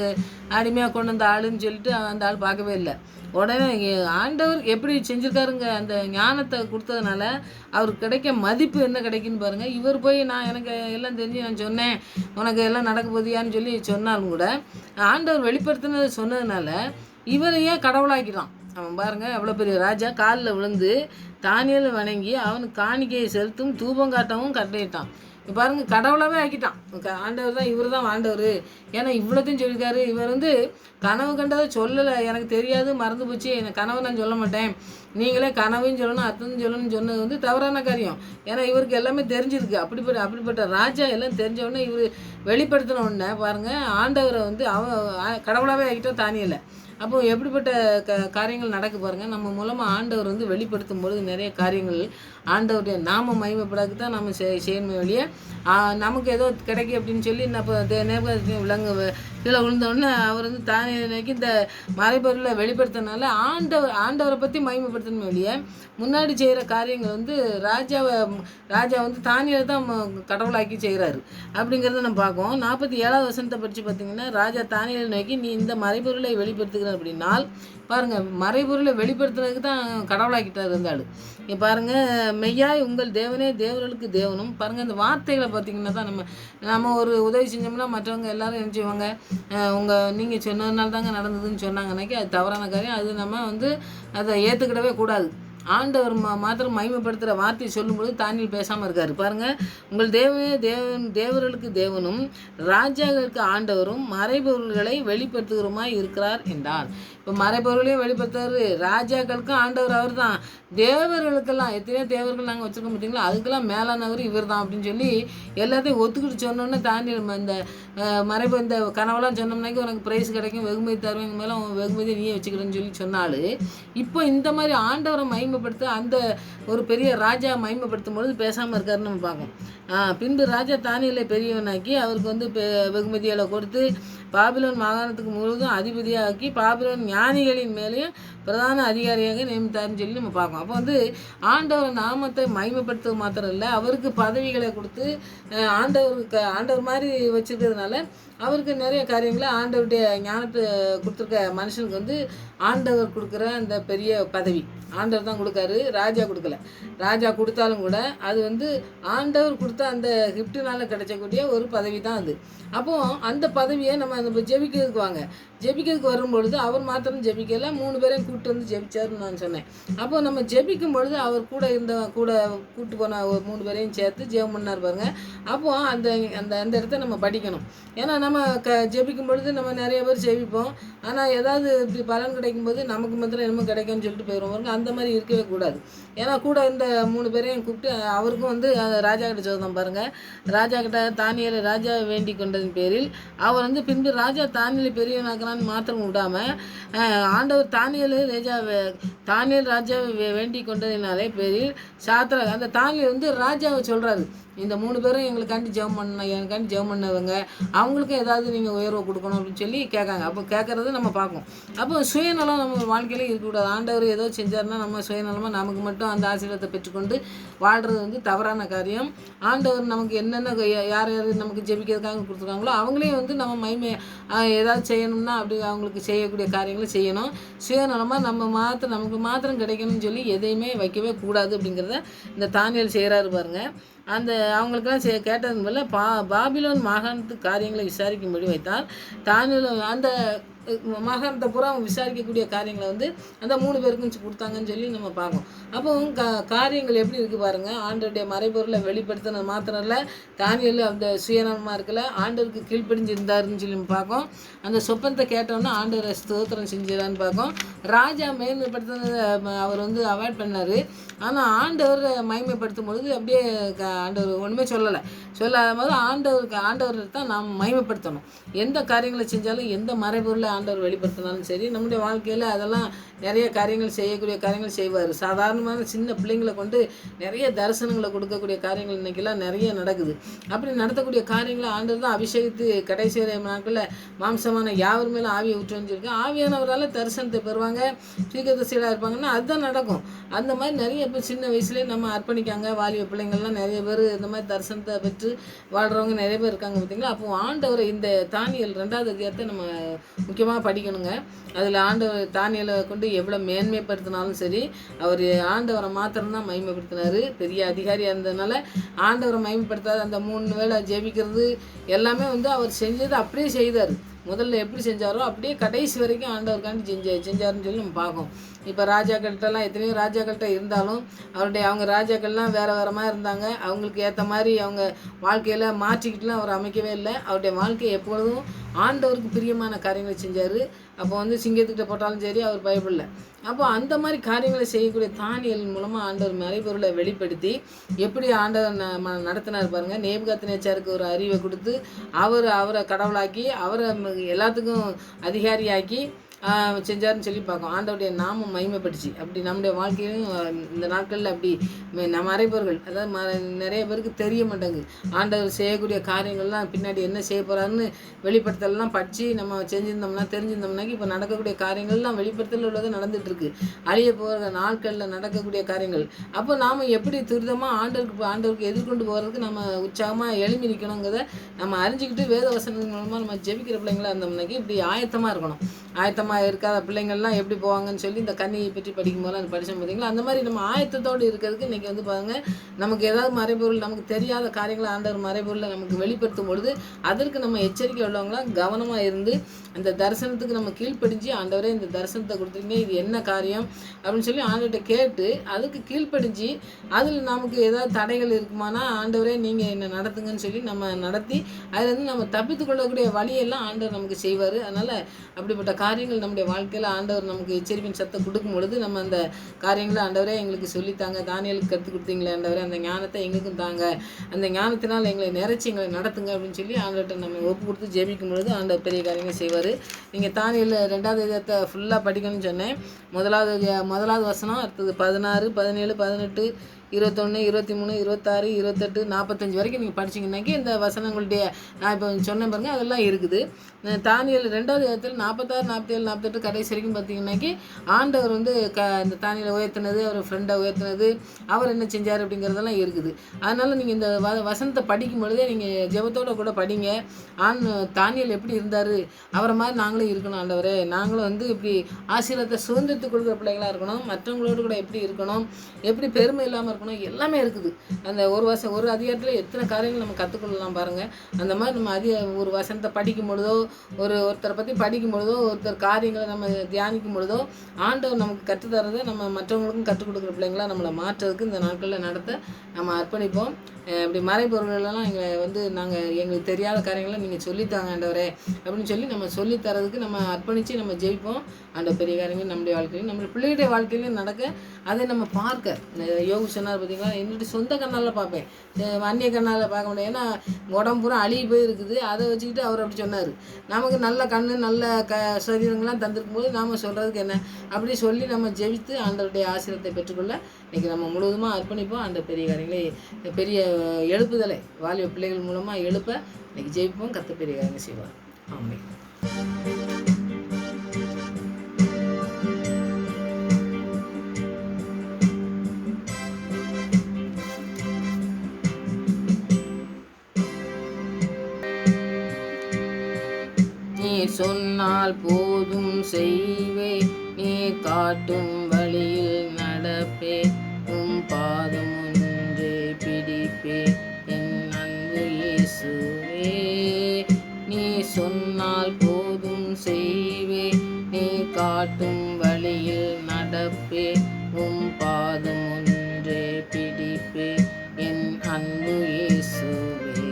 அடிமையாக கொண்டு வந்த ஆளுன்னு சொல்லிட்டு அந்த ஆள் பார்க்கவே இல்லை. உடனே ஆண்டவர் எப்படி செஞ்சுருக்காருங்க, அந்த ஞானத்தை கொடுத்ததுனால அவருக்கு கிடைக்க மதிப்பு என்ன கிடைக்குன்னு பாருங்கள். இவர் போய் நான் எனக்கு எல்லாம் தெரிஞ்சு நான் சொன்னேன், உனக்கு எல்லாம் நடக்க போதியான்னு சொல்லி சொன்னாலும் கூட ஆண்டவர் வெளிப்படுத்தினதை சொன்னதுனால இவரையே கடவுளாக்கிட்டான். அவன் பாருங்கள், எவ்வளோ பெரிய ராஜா காலில் விழுந்து தானியலை வணங்கி அவனுக்கு காணிக்கையை செலுத்தும் தூபம் காட்டவும் கட்டிட்டான். இப்போ பாருங்கள், கடவுளாகவே ஆக்கிட்டான். ஆண்டவர் தான், இவர் தான் ஆண்டவர். ஏன்னா இவ்வளோத்தையும் சொல்லியிருக்காரு. இவர் வந்து கனவு கண்டதை சொல்லலை, எனக்கு தெரியாது, மறந்து போச்சு, எனக்கு கனவை நான் சொல்ல மாட்டேன், நீங்களே கனவையும் சொல்லணும் அர்த்தத்தையும் சொல்லணும்னு சொன்னது வந்து தவறான காரியம். ஏன்னா இவருக்கு எல்லாமே தெரிஞ்சிருக்கு. அப்படிப்பட்ட ராஜா எல்லாம் தெரிஞ்சவுடனே இவர் வெளிப்படுத்தின உடனே பாருங்கள், ஆண்டவரை வந்து கடவுளாகவே ஆகிட்டோம் தானியலை. அப்போ எப்படிப்பட்ட காரியங்கள் நடக்க பாருங்கள். நம்ம மூலமாக ஆண்டவர் வந்து வெளிப்படுத்தும் பொழுது நிறைய காரியங்கள் ஆண்டவருடைய நாம மகிமைப்படாக்கு தான் நம்ம செய்யணுமே வழியே நமக்கு ஏதோ கிடைக்கும் அப்படின்னு சொல்லி இப்போ விலங்கு கீழே விழுந்தோடனே அவர் வந்து தானியலைக்கு இந்த மறைபொருளை வெளிப்படுத்தினால ஆண்டவரை பற்றி மகிமைப்படுத்தணுமே வழியே முன்னாடி செய்கிற காரியங்கள் வந்து ராஜா வந்து தானியலை தான் கடவுளாக்கி செய்கிறாரு அப்படிங்கிறத நம்ம பார்க்கோம். 47வது வசனத்தை படித்து பார்த்தீங்கன்னா, ராஜா தானியலை நோக்கி, நீ இந்த மறைபொருளை வெளிப்படுத்துகிற அப்படின்னால் பாருங்கள், மறைபொருளை வெளிப்படுத்துறதுக்கு தான் கடவுளாக்கிட்டார் இருந்தாலும். இங்கே பாருங்கள், மெய்யாய் உங்கள் தேவனே தேவர்களுக்கு தேவனும். பாருங்கள், இந்த வார்த்தைகளை பார்த்திங்கன்னா தான் நம்ம ஒரு உதவி செஞ்சோம்னா மற்றவங்க எல்லோரும் என்ன செய்வாங்க, நீங்கள் சொன்னதுனால தாங்க நடந்ததுன்னு சொன்னாங்கன்னாக்கி அது தவறான காரியம். அது நம்ம வந்து அதை ஏற்றுக்கிடவே கூடாது. ஆண்டவர் மாத்திரம் மகிமைப்படுத்துகிற வார்த்தையை சொல்லும்போது தானியல் பேசாமல் இருக்கார். பாருங்கள், உங்கள் தேவனே தேவர்களுக்கு தேவனும் ராஜாக்களுக்கு ஆண்டவரும் மறைபொருள்களை வெளிப்படுத்துகிறோமாய் இருக்கிறார் என்றார். இப்போ மறைபொருளையும் வெளிப்படுத்துறாரு, ராஜாக்களுக்கும் ஆண்டவர் அவர் தான், தேவர்களுக்கெல்லாம் எத்தனையோ தேவர்கள் நாங்கள் வச்சுருக்க பார்த்தீங்களா, அதுக்கெல்லாம் மேலானவர் இவர் தான் அப்படின்னு சொல்லி எல்லாத்தையும் ஒத்துக்கிட்டு சொன்னோன்னே தானியல் இந்த கனவெல்லாம் சொன்னோம்னாக்கி உனக்கு ப்ரைஸ் கிடைக்கும், வெகுமதி தருவேன், மேலே வெகுமதி நீயே வச்சுக்கிறேன்னு சொல்லி சொன்னாலும் இப்போ இந்த மாதிரி ஆண்டவரை மகிமைப்படுத்த அந்த ஒரு பெரிய ராஜா மகிமைப்படுத்தும் பொழுது பேசாமல் இருக்காருன்னு நம்ம பார்க்கோம். பின்பு ராஜா தானியலை பெரியவனாக்கி அவருக்கு வந்து வெகுமதிகளை கொடுத்து பாபிலோன் மாகாணத்துக்கு முழுவதும் அதிபதியாக்கி பாபிலோன் ஞானிகளின் மேலேயும் பிரதான அதிகாரியாக நியமித்தார்னு சொல்லி நம்ம பார்க்கோம். அப்போ வந்து ஆண்டவர் நாமத்தை மகிமைப்படுத்துவது மாத்திரம் இல்லை, அவருக்கு பதவிகளை கொடுத்து ஆண்டவர் மாதிரி வச்சுருக்கிறதுனால அவருக்கு நிறைய காரியங்களை ஆண்டவருடைய ஞானத்தை கொடுத்துருக்க மனுஷனுக்கு வந்து ஆண்டவர் கொடுக்குற அந்த பெரிய பதவி ஆண்டவர் தான் கொடுக்காரு, ராஜா கொடுக்கல. ராஜா கொடுத்தாலும் கூட அது வந்து ஆண்டவர் கொடுத்த அந்த கிஃப்டினால் கிடைச்சக்கூடிய ஒரு பதவி தான் அது. அப்போது அந்த பதவியை நம்ம ஜெபிக்கிறதுக்கு வரும்பொழுது அவர் மாத்திரம் ஜெபிக்கல, 3 பேரையும் கூப்பிட்டு வந்து ஜெபிச்சாருன்னு நான் சொன்னேன். அப்போது நம்ம ஜெபிக்கும் பொழுது அவர் கூட கூப்பிட்டு போன 3 பேரையும் சேர்த்து ஜெபம் பண்ணார் பாருங்க. அப்போது அந்த இடத்த நம்ம படிக்கணும். ஏன்னா நம்ம ஜெபிக்கும் பொழுது நம்ம நிறைய பேர் ஜெபிப்போம், ஆனால் ஏதாவது இப்படி பலன் கிடைக்கும்போது நமக்கு மாத்திரம் என்னமோ கிடைக்கும்னு சொல்லிட்டு போயிடுவோம் பாருங்க. அந்த மாதிரி இருக்கவே கூடாது. ஏன்னா கூட இந்த 3 பேரையும் கூப்பிட்டு அவருக்கும் வந்து ராஜா கிட்ட சொல்லுதான் பாருங்கள். ராஜா கிட்ட தானியலை ராஜா வேண்டி கொண்டதின் பேரில் அவர் வந்து பின்பு ராஜா தானியலை பெரியவனாக்கலான்னு மாத்திரம் விடாமல் ஆண்டவர் தானியல் ராஜாவை வேண்டி கொண்டதினாலே பேரில் அந்த தானியல் வந்து ராஜாவை சொல்கிறாரு, இந்த 3 பேரும் எங்களுக்காண்டி ஜெபம் எனக்காண்டி ஜெபம் பண்ணவங்க, அவங்களுக்கும் ஏதாவது நீங்கள் உயர்வை கொடுக்கணும் அப்படின்னு சொல்லி கேட்காங்க. அப்போ கேட்குறது நம்ம பார்ப்போம். அப்போ சுயநலம் நம்ம வாழ்க்கையில் இருக்கக்கூடாது. ஆண்டவர் ஏதோ செஞ்சாருன்னா நம்ம சுயநலமாக நமக்கு மட்டும் அந்த ஆசீர்வாதத்தை பெற்றுக்கொண்டு வாழ்கிறது வந்து தவறான காரியம். ஆண்டவர் நமக்கு என்னென்ன யார் யார் நமக்கு ஜெபிக்கிறதுக்காக கொடுத்துருக்காங்களோ அவங்களையும் வந்து நம்ம ஏதாவது செய்யணும்னா அப்படி அவங்களுக்கு செய்யக்கூடிய காரியங்களை செய்யணும். சுயநலமாக நமக்கு மாத்திரம் கிடைக்கணும்னு சொல்லி எதையுமே வைக்கவே கூடாது அப்படிங்கிறத இந்த தானியேல் செய்கிறாரு பாருங்க. அவங்களுக்கெல்லாம் கேட்டதன் போல பாபிலோன் மாகாணத்து காரியங்களை விசாரிக்கும்படி வைத்தால் தானியேல் அந்த மாகாணத்தை பூரா அவங்க விசாரிக்கக்கூடிய காரியங்களை வந்து அந்த 3 பேருக்கும் கொடுத்தாங்கன்னு சொல்லி நம்ம பார்ப்போம். அப்போ காரியங்கள் எப்படி இருக்குது பாருங்கள். ஆண்டவருடைய மறைபொருளை வெளிப்படுத்தினது மாத்திரம் இல்லை, தானியேல் அந்த சுயநலமாக இருக்கல, ஆண்டவருக்கு கீழ்ப்படிஞ்சு இருந்தாருன்னு சொல்லி நம்ம பார்ப்போம். அந்த சொப்பனத்தை கேட்டோன்னா ஆண்டவரை ஸ்தோத்திரம் செஞ்சிடான்னு பார்ப்போம். ராஜா மேன்மைப்படுத்தினதை அவர் வந்து அவாய்ட் பண்ணார். ஆனால் ஆண்டவர் மகிமைப்படுத்தும் பொழுது அப்படியே ஆண்டவர் ஒன்றுமே சொல்லாத போது ஆண்டவர் தான் நாம் மகிமைப்படுத்தணும். எந்த காரியங்களை செஞ்சாலும் எந்த மறைபொருளை ஆண்டவர் வெளிப்படுத்தினாலும் சரி, நம்முடைய வாழ்க்கையில் அதெல்லாம் நிறைய காரியங்கள் செய்யக்கூடிய காரியங்கள் செய்வார். சாதாரணமான சின்ன பிள்ளைங்களை கொண்டு நிறைய தரிசனங்களை கொடுக்கக்கூடிய காரியங்கள் இன்றைக்கெல்லாம் நிறைய நடக்குது. அப்படி நடத்தக்கூடிய காரியங்களை ஆண்டவர் தான் அபிஷேகித்து கடைசி நாட்களில் மாம்சமான யாவர் மேலும் ஆவியை ஊற்றுவஞ்சிருக்கு. ஆவியானவரால் தரிசனத்தை பெறுவாங்க, தீர்க்கதரிசிகளாக இருப்பாங்கன்னா அதுதான் நடக்கும். அந்த மாதிரி நிறைய பேர் சின்ன வயசுலேயே நம்ம அர்ப்பணிக்காங்க. வாலிப பிள்ளைங்கள்லாம் நிறைய பேர் இந்த மாதிரி தரிசனத்தை பெற்று வாழ்கிறவங்க நிறைய பேர் இருக்காங்க பார்த்தீங்களா. அப்போ ஆண்டவர் இந்த தானியேல் 2வது அதிகாரத்தை நம்ம முக்கியமாக படிக்கணுங்க. அதில் ஆண்டவர் தானியேலை கொண்டு எவ்வளோ மேன்மைப்படுத்தினாலும் சரி, அவர் ஆண்டவரை மாத்திரம்தான் மகிமைப்படுத்தினார். பெரிய அதிகாரியாக இருந்ததுனால ஆண்டவரை மகிமைப்படுத்தாத அந்த 3 வேளை ஜெபிக்கிறது எல்லாமே வந்து அவர் செஞ்சது அப்படியே செய்தார். முதல்ல எப்படி செஞ்சாரோ அப்படியே கடைசி வரைக்கும் ஆண்டவருக்காண்டி செஞ்சாருன்னு சொல்லி நம்ம பார்க்கோம். இப்போ ராஜாக்கள்கிட்டலாம் எத்தனையோ ராஜாக்கள்கிட்ட இருந்தாலும் அவங்க ராஜாக்கள்லாம் வேறு மாதிரி இருந்தாங்க. அவங்களுக்கு ஏற்ற மாதிரி அவங்க வாழ்க்கையில் மாற்றிக்கிட்டுலாம் அவர் அமைக்கவே இல்லை. அவருடைய வாழ்க்கையை எப்பொழுதும் ஆண்டவருக்கு பிரியமான காரியங்களை செஞ்சார். அப்போ வந்து சிங்கத்துக்கிட்ட போட்டாலும் சரி அவர் பயப்படல. அப்போ அந்த மாதிரி காரியங்களை செய்யக்கூடிய தானியேல் மூலமாக ஆண்டவர் மறைபொருளை வெளிப்படுத்தி எப்படி ஆண்டவர் நடத்தினார் பாருங்கள். நேபுகாத்நேச்சாருக்கு ஒரு அறிவை கொடுத்து அவரை கடவுளாக்கி அவரை எல்லாத்துக்கும் அதிகாரியாக்கி செஞ்சாருன்னு சொல்லி பார்க்கும். ஆண்டவருடைய நாமம் மகிமைப்பட்டுச்சு. அப்படி நம்முடைய வாழ்க்கையிலும் இந்த நாட்களில் அப்படி நம்ம மறைபொருள் அதாவது நிறைய பேருக்கு தெரிய மாட்டேங்குது. ஆண்டவர் செய்யக்கூடிய காரியங்கள்லாம் பின்னாடி என்ன செய்ய போகிறாருன்னு வெளிப்படுத்தலாம் படித்து நம்ம தெரிஞ்சிருந்தோம்னாக்கி இப்போ நடக்கக்கூடிய காரியங்கள்லாம் வெளிப்படுத்தல் உள்ளது நடந்துகிட்ருக்கு. அழிய போகிற நாட்களில் நடக்கக்கூடிய காரியங்கள். அப்போ நாம் எப்படி துரிதமாக ஆண்டவருக்கு எதிர்கொண்டு போகிறதுக்கு நம்ம உற்சாகமாக எழுப்பி நிற்கணுங்கிறத நம்ம அறிஞ்சிக்கிட்டு வேத வசனங்கள் மூலமாக நம்ம ஜெபிக்கிற பிள்ளைங்களாக இருந்தோம்னாக்கி இப்படி ஆயத்தமாக இருக்கணும். ஆயத்தமாக இருக்காத பிள்ளைங்கள்லாம் எப்படி போவாங்கன்னு சொல்லி இந்த கன்னியை பற்றி படிக்கும்போது அது படித்தோம் பார்த்தீங்களா. அந்த மாதிரி நம்ம ஆயத்தத்தோடு இருக்கிறதுக்கு இன்றைக்கி வந்து பாருங்கள், நமக்கு ஏதாவது மறைபொருள் நமக்கு தெரியாத காரியங்களை ஆண்டவர் மறைபொருளை நமக்கு வெளிப்படுத்தும் பொழுது அதற்கு நம்ம எச்சரிக்கை உள்ளவங்களாம் கவனமாக இருந்து அந்த தரிசனத்துக்கு நம்ம கீழ்ப்படிஞ்சு ஆண்டவரே இந்த தரிசனத்தை கொடுத்துருங்க, இது என்ன காரியம் அப்படின்னு சொல்லி ஆண்டவர்கிட்ட கேட்டு அதுக்கு கீழ்ப்படிஞ்சு அதில் நமக்கு ஏதாவது தடைகள் இருக்குமானா ஆண்டவரே நீங்கள் என்ன நடத்துங்கன்னு சொல்லி நம்ம நடத்தி அதுலேருந்து நம்ம தப்பித்து கொள்ளக்கூடிய வழியெல்லாம் ஆண்டவர் நமக்கு செய்வார். அதனால் அப்படிப்பட்ட காரியங்கள் நம்முடைய வாழ்க்கையில் ஆண்டவர் நமக்கு எச்சரிப்பின் சத்தம் கொடுக்கும் பொழுது நம்ம அந்த காரியங்களை ஆண்டவரே எங்களுக்கு சொல்லித்தாங்க, தானியேலுக்கு கற்றுக் கொடுத்தீங்களே ஆண்டவரே அந்த ஞானத்தை எங்களுக்கும் தாங்க, அந்த ஞானத்தினால் எங்களை நிறைச்சி எங்களை நடத்துங்க அப்படின்னு சொல்லி ஆண்டவர்கிட்ட நம்ம ஒப்பு கொடுத்து ஜெபிக்கும் பொழுது ஆண்டவர் பெரிய காரியங்கள் செய்வார். நீங்கள் தானியேல் 2வது அதிகாரத்தை ஃபுல்லாக படிக்கணும்னு சொன்னேன். முதலாவது வசனம், அடுத்தது 16, 17, 18, 21, 23, 26, 28, 45 வரைக்கும் நீங்கள் படிச்சிங்கன்னாக்கி இந்த வசனங்களுடைய நான் இப்போ சொன்னேன் பாருங்கள் அதெல்லாம் இருக்குது. தானியேல் 2வது அதிகாரத்தில் 46, 47, 48 கடைசி வரைக்கும் பார்த்தீங்கன்னாக்கி ஆண்டவர் வந்து இந்த தானியேலை உயர்த்தினது, அவர் ஃப்ரெண்டை உயர்த்தினது, அவர் என்ன செஞ்சார் அப்படிங்கிறதெல்லாம் இருக்குது. அதனால் நீங்கள் இந்த வசனத்தை படிக்கும் பொழுதே நீங்கள் ஜெபத்தோடு கூட படிங்க. தானியேல் எப்படி இருந்தார், அவரை மாதிரி நாங்களும் இருக்கணும் ஆண்டவரே, நாங்களும் வந்து இப்படி ஆசீர்வாதத்தை சுதந்திரத்துக்கு கொடுக்குற பிள்ளைகளாக இருக்கணும், மற்றவங்களோடு கூட எப்படி இருக்கணும், எப்படி பெருமை இல்லாமல் இருக்கணும், எல்லாமே இருக்குது. அந்த ஒரு அதிகாரத்தில் எத்தனை காரியங்கள் நம்ம கற்றுக்கொள்ளலாம் பாருங்கள். அந்த மாதிரி நம்ம ஒரு வசனத்தை படிக்கும் பொழுதோ ஒருத்தரை பற்றி படிக்கும் பொழுதோ ஒருத்தர் காரியங்களை நம்ம தியானிக்கும் பொழுதோ ஆண்டவர் நமக்கு கற்றுத்தரதை நம்ம மற்றவங்களுக்கும் கற்றுக் கொடுக்குற பிள்ளைங்களாம் நம்மளை மாற்றுறதுக்கு இந்த நாட்களில் நடத்த நம்ம அர்ப்பணிப்போம். இப்படி மறைபொருளெல்லாம் எங்களுக்கு தெரியாத காரியங்களை நீங்கள் சொல்லித்தாங்க ஆண்டவரே அப்படின்னு சொல்லி நம்ம சொல்லித்தரதுக்கு நம்ம அர்ப்பணித்து நம்ம ஜெயிப்போம். அந்த பெரிய காரியங்கள் நம்முடைய வாழ்க்கையிலும் நம்ம பிள்ளைகளுடைய வாழ்க்கையிலையும் நடக்க அதை நம்ம பார்க்க யோகு சொன்ன சொன்னார் பார்த்தீங்களா, என்னுடைய சொந்த கண்ணால் பார்ப்பேன், அந்நிய கண்ணால் பார்க்க முடியாது. ஏன்னா உடம்பு பூரா அழுகி போயிருக்குது. அதை வச்சுக்கிட்டு அவர் அப்படி சொன்னார். நமக்கு நல்ல கண் நல்ல சரீரங்கள்லாம் தந்திருக்கும் போது நாம் சொல்கிறதுக்கு என்ன, அப்படி சொல்லி நம்ம ஜெபித்து ஆண்டவருடைய ஆசீர்வாதத்தை பெற்றுக்கொள்ள இன்றைக்கி நம்ம முழுவதுமாக அர்ப்பணிப்போம். அந்த பெரிய காரியங்களை பெரிய எழுப்புதலை வாலிப பிள்ளைகள் மூலமாக எழுப்ப இன்றைக்கி ஜெயிப்போம். கர்த்தர் பெரிய காரியங்கள் செய்வார். ஆமென். நீ சொன்னால் போதும் செய்வே, நீ காட்டும் வழியில் நடப்பே, உம் பாதம் ஒன்றே பிடிப்பே, என் அன்பு இயேசுவே. நீ சொன்னால் போதும் செய்வே, நீ காட்டும் வழியில் நடப்பே, உம் பாதம் ஒன்றே பிடிப்பே, என் அன்பு இயேசுவே.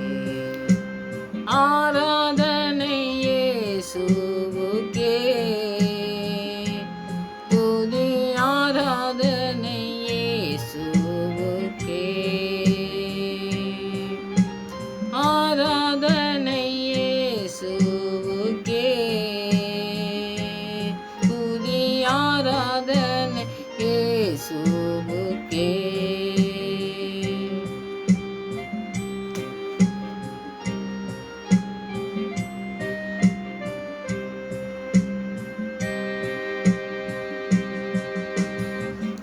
ஆராதனை இயேசுவுக்கே, துதி ஆராதனை இயேசுவுக்கே, ஆராதனை இயேசுவுக்கே, துதி ஆராதனை இயேசுவுக்கே.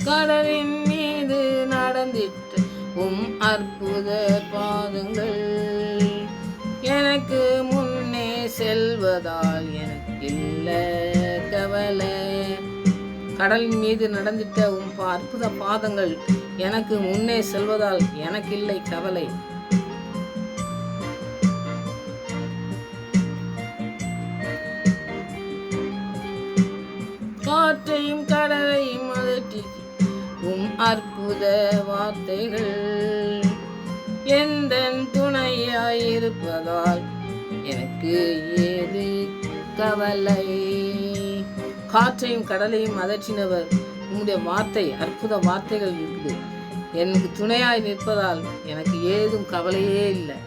கடலின் மீது நடந்திட்ட உம் அற்புத பாதங்கள், எனக்கு முன்னே செல்வதால் எனக்கு இல்ல கவலை. கடலின் மீது நடந்திட்ட உம் அற்புத பாதங்கள், எனக்கு முன்னே செல்வதால் எனக்கு இல்லை கவலை. காற்றையும் கடலையும் அதட்டி உம் அற்புத வார்த்தைகள், எந்தன் துணையாயிருப்பதால் எனக்கு ஏது கவலை. காற்றையும் கடலையும் அதற்றினவர், உம்முடைய வார்த்தை அற்புத வார்த்தைகள் இருக்குது, எனக்கு துணையாய் நிற்பதால் எனக்கு ஏதும் கவலையே இல்லை.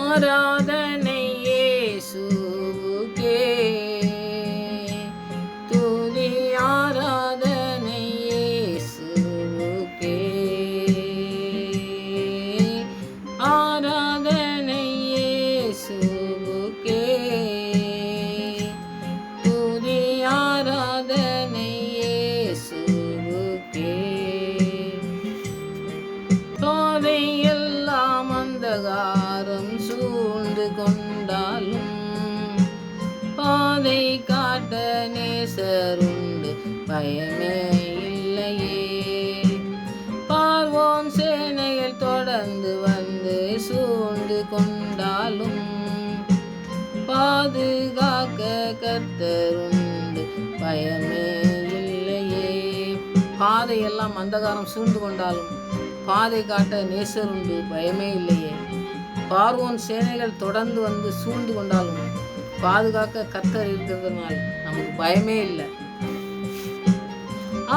ஆராதனை இயேசுவுக்கே, துதி ஆராதனை இயேசுவுக்கே, ஆராதனை இயேசுவுக்கே, துதி ஆராதனை இயேசுவுக்கே. பாதை எல்லாம் அந்தகாரம் சூழ்ந்து கொண்டாலும், பாதை காட்ட நேசருண்டு பயமே இல்லையே. பார்வோன் சேனைகள் தொடர்ந்து வந்து சூழ்ந்து கொண்டாலும், பாதுகாக்க கர்த்தருண்டு பயமே இல்லையே. பாதையெல்லாம் அந்தகாரம் சூழ்ந்து கொண்டாலும், பாதை காட்ட நேசருண்டு பயமே இல்லையே. பார்வோன் சேனைகள் தொடர்ந்து வந்து சூழ்ந்து கொண்டாலும், பாதுகாக்க கர்த்தர் இருக்கிறதுனால் நமக்கு பயமே இல்லை.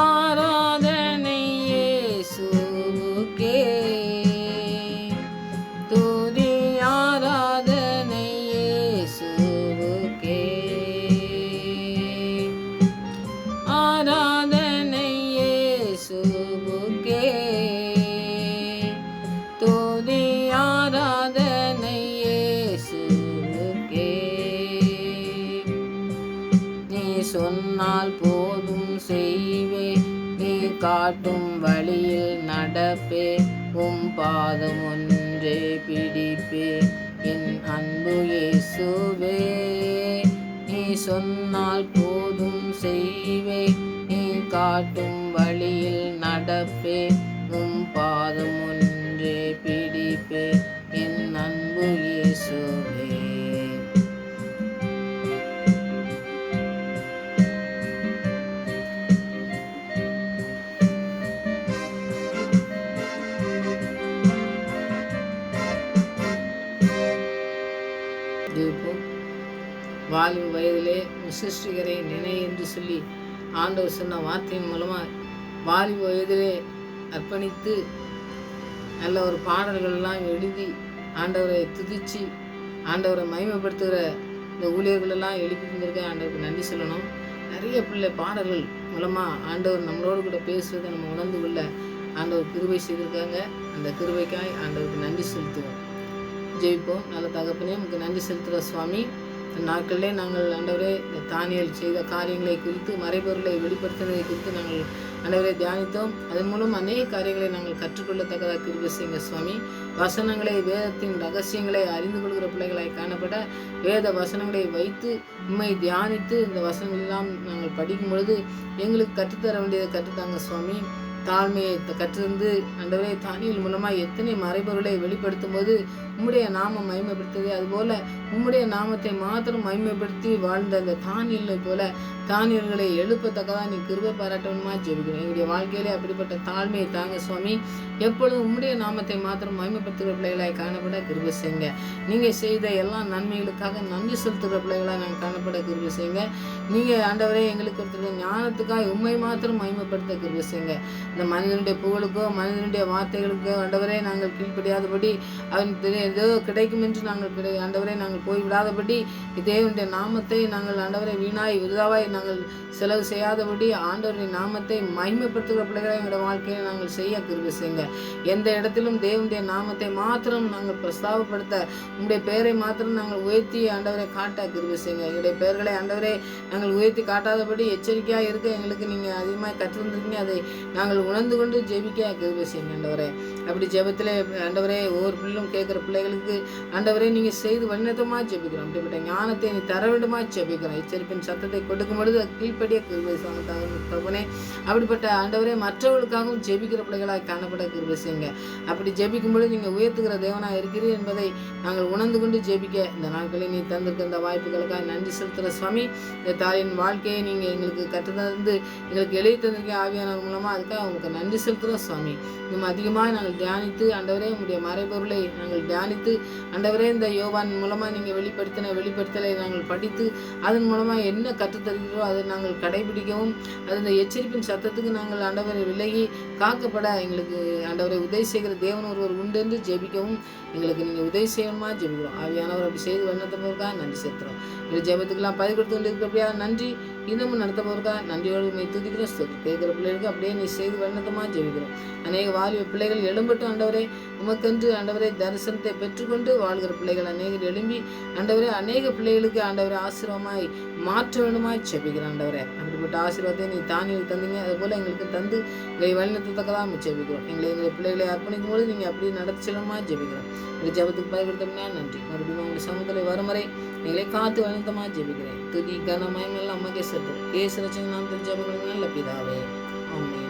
ஆராதனை இயேசுவுக்கே, துதி ஆராதனை இயேசுவுக்கே, ஆராதனை இயேசுவுக்கே, துதி ஆராதனை இயேசுவுக்கே. நீ சொன்னால் போதும் செய்வே, நீ காட்டும் வழியில் நடப்பே, உம் பாதம் ஒன்றே பிடிப்பே, என் அன்பு இயேசுவே. நீ சொன்னால் போதும் செய்வே, நீ காட்டும் வழியில் நடப்பே, உம் பாதம் ஒன்றே பிடிப்பே, என் அன்பு இயேசுவே. வாலிப வயதிலே சிருஷ்டிகரை நினை என்று சொல்லி ஆண்டவர் சொன்ன வார்த்தையின் மூலமாக வாலிப வயதிலே அர்ப்பணித்து நல்ல ஒரு பாடல்கள்லாம் எழுதி ஆண்டவரை துதித்து ஆண்டவரை மகிமைப்படுத்துகிற இந்த ஊழியர்களெல்லாம் எழுப்பி தந்திருக்க ஆண்டவருக்கு நன்றி சொல்லணும். நிறைய பிள்ளை பாடல்கள் மூலமாக ஆண்டவர் நம்மளோடு கூட பேசுவதை நம்ம உணர்ந்து கொள்ள ஆண்டவர் கிருபை செய்திருக்காங்க. அந்த கிருபைக்காய் ஆண்டவருக்கு நன்றி செலுத்துவோம். ஜெயிப்போம். நல்ல தகப்பனே, உங்களுக்கு நன்றி செலுத்துகிற சுவாமி. இந்த நாட்களிலே நாங்கள் ஆண்டவரே இந்த தானியல் செய்த காரியங்களை குறித்து, மறைபொருளை வெளிப்படுத்தினதை குறித்து நாங்கள் ஆண்டவரை தியானித்தோம். அதன் மூலம் அநேக காரியங்களை நாங்கள் கற்றுக்கொள்ளத்தக்கதாக கிருபை செய்யுங்க சுவாமி. வசனங்களை, வேதத்தின் ரகசியங்களை அறிந்து கொள்கிற பிள்ளைகளாய் காணப்பட வேத வசனங்களை வைத்து உண்மை தியானித்து இந்த வசனங்கள் எல்லாம் நாங்கள் படிக்கும் பொழுது எங்களுக்கு கற்றுத்தர வேண்டியதை கற்றுத்தாங்க சுவாமி. தாழ்மையை கற்றிருந்து ஆண்டவரே தானியல் மூலமாக எத்தனை மறைபொருளை வெளிப்படுத்தும் போது உம்முடைய நாமம் மகிமைப்படுத்துது. அதுபோல உம்முடைய நாமத்தை மாத்திரம் மகிமைப்படுத்தி வாழ்ந்த அந்த தானியலை போல தானியல்களை எழுப்பத்தக்கதாக நீ கிருபை பாராட்டணுமா ஜெபிக்கிறேன். எங்களுடைய வாழ்க்கையிலே அப்படிப்பட்ட தாழ்மையை தாங்க சுவாமி. எப்பொழுதும் உம்முடைய நாமத்தை மாத்திரம் மகிமைப்படுத்துகிற பிள்ளைகளாய் காணப்பட கிருபை செய்யுங்க. நீங்கள் செய்த எல்லா நன்மைகளுக்காக நன்றி செலுத்துகிற பிள்ளைகளாக நாங்கள் காணப்பட கிருபை செய்யுங்க. நீங்கள் ஆண்டவரே எங்களுக்கு கொடுத்துருக்க ஞானத்துக்காக உண்மை மாத்திரம் மகிமைப்படுத்த கிருபை செய்யுங்க. இந்த மனிதனுடைய புகழுக்கோ மனிதனுடைய வார்த்தைகளுக்கோ ஆண்டவரே நாங்கள் கீழ்ப்படியாதபடி அவன் ஏதோ கிடைக்கும் என்று நாங்கள் ஆண்டவரை நாங்கள் போய்விடாதபடி தேவனுடைய நாமத்தை நாங்கள் ஆண்டவரை வீணாய் விருதாவாய் நாங்கள் செலவு செய்யாதபடி ஆண்டவருடைய நாமத்தை மகிமைப்படுத்துகிற பிள்ளைகளை எங்களுடைய வாழ்க்கையை நாங்கள் செய்ய கிருபை செய்யுங்க. எந்த இடத்திலும் தேவனுடைய நாமத்தை மாத்திரம் நாங்கள் பிரஸ்தாபப்படுத்த உங்களுடைய பெயரை மாத்திரம் நாங்கள் உயர்த்தி ஆண்டவரை காட்ட கிருபை செய்யுங்க. எங்களுடைய பெயர்களை ஆண்டவரை நாங்கள் உயர்த்தி காட்டாதபடி எச்சரிக்கையாக இருக்க எங்களுக்கு நீங்கள் அதிகமாக கற்றுருந்துருக்கீங்க. அதை நாங்கள் உணர்ந்து கொண்டு ஜெபிக்க கிருபை செய்யுங்க ஆண்டவரே. அப்படி ஜெபத்தில் ஆண்டவரே ஒவ்வொரு பிள்ளைகளும் கேட்குற பிள்ளைகளுக்கு ஆண்டவரே நீங்கள் செய்து வண்ணத்தமாக ஜெபிக்கிறோம். அப்படிப்பட்ட ஞானத்தை நீ தர வேண்டுமா ஜெபிக்கிறோம். எச்சரிப்பின் சத்தத்தை கொடுக்கும் பொழுது கீழ்ப்படிய கிருபை தகவனே. அப்படிப்பட்ட ஆண்டவரே மற்றவர்களுக்காகவும் ஜெபிக்கிற பிள்ளைகளாக காணப்பட கிருபை செய்யுங்க. அப்படி ஜெபிக்கும் பொழுது நீங்கள் உயர்த்துகிற தேவனாக இருக்கிறீர் என்பதை நாங்கள் உணர்ந்து கொண்டு ஜெபிக்க இந்த நாட்களில் நீ தந்திருக்க இந்த வாய்ப்புகளுக்காக நன்றி செலுத்துகிற சுவாமி. இந்த தாயின் வாழ்க்கையை நீங்கள் எங்களுக்கு கற்றுத்தந்து எங்களுக்கு எழுதி தந்திருக்க ஆவியானவர் மூலமாக அதுக்காக உங்களுக்கு நன்றி செலுத்துகிறோம் சுவாமி. இன்னும் அதிகமாக நாங்கள் தியானித்து ஆண்டவரே உங்களுடைய மறைபொருளை நாங்கள் தியானித்து ஆண்டவரே இந்த யோவான் மூலமாக நீங்கள் வெளிப்படுத்தலை நாங்கள் படித்து அதன் மூலமாக என்ன கற்றுத்தருகிறோ அதை நாங்கள் கடைபிடிக்கவும் அது இந்த எச்சரிப்பின் சத்தத்துக்கு நாங்கள் ஆண்டவரை விலகி காக்கப்பட எங்களுக்கு ஆண்டவரை உதவி செய்கிற தேவன் ஒருவர் உண்டு என்று ஜெபிக்கவும் எங்களுக்கு நீங்கள் உதவி செய்யணுமா ஜெபிக்கிறோம். ஆவியானவர் அப்படி செய்து வண்ணத்தவருக்காக நன்றி செலுத்துகிறோம். இந்த ஜெபத்துக்கெல்லாம் பதிவு கொடுத்து கொண்டு இருக்கிறபடியா நன்றி. இன்னமும் நடத்தப்போருக்காக நன்றியோடு துதிக்கிறோம். கேட்குற பிள்ளைகளுக்கு அப்படியே நீ செய்து வண்ணத்தமாக ஜெபிக்கிறோம். அநேக வாலிப பிள்ளைகள் எழும்பட்டும் ஆண்டவரே. உமக்கென்று ஆண்டவரை தரிசனத்தை பெற்றுக்கொண்டு வாழ்கிற பிள்ளைகள் அநேகர் எழும்பி ஆண்டவரே அநேக பிள்ளைகளுக்கு ஆண்டவரை ஆசீர்வாதமாய் மாற்ற வேண்டுமாய் ஜெபிக்கிறோம் ஆண்டவரே. அப்படிப்பட்ட ஆசீர்வாதத்தை நீ தானியில் தந்தீங்க, அதுபோல் எங்களுக்கு தந்து எங்களை வழிநடத்தத்தக்கதான் ஜெபிக்கிறோம். எங்களுடைய பிள்ளைகளை அர்ப்பணிக்கும் போது நீங்கள் அப்படி நடத்தி செல்லுமா ஜெபிக்கிறோம். இந்த ஜெபத்துக்கு பயன்படுத்தோம்னா நன்றி. மறுபடியும் உங்களுடைய சமூகத்தில் வரும் வரை எங்களை காத்து வழிநடத்தமாக ஜெபிக்கிறேன். துதி கனமயம் எல்லாம் அம்மாக்கே செலுத்தும். ஏசு ரட்சகர் நாமத்தில் ஜெபங்கள் நல்ல பிதாவே. ஆமென்.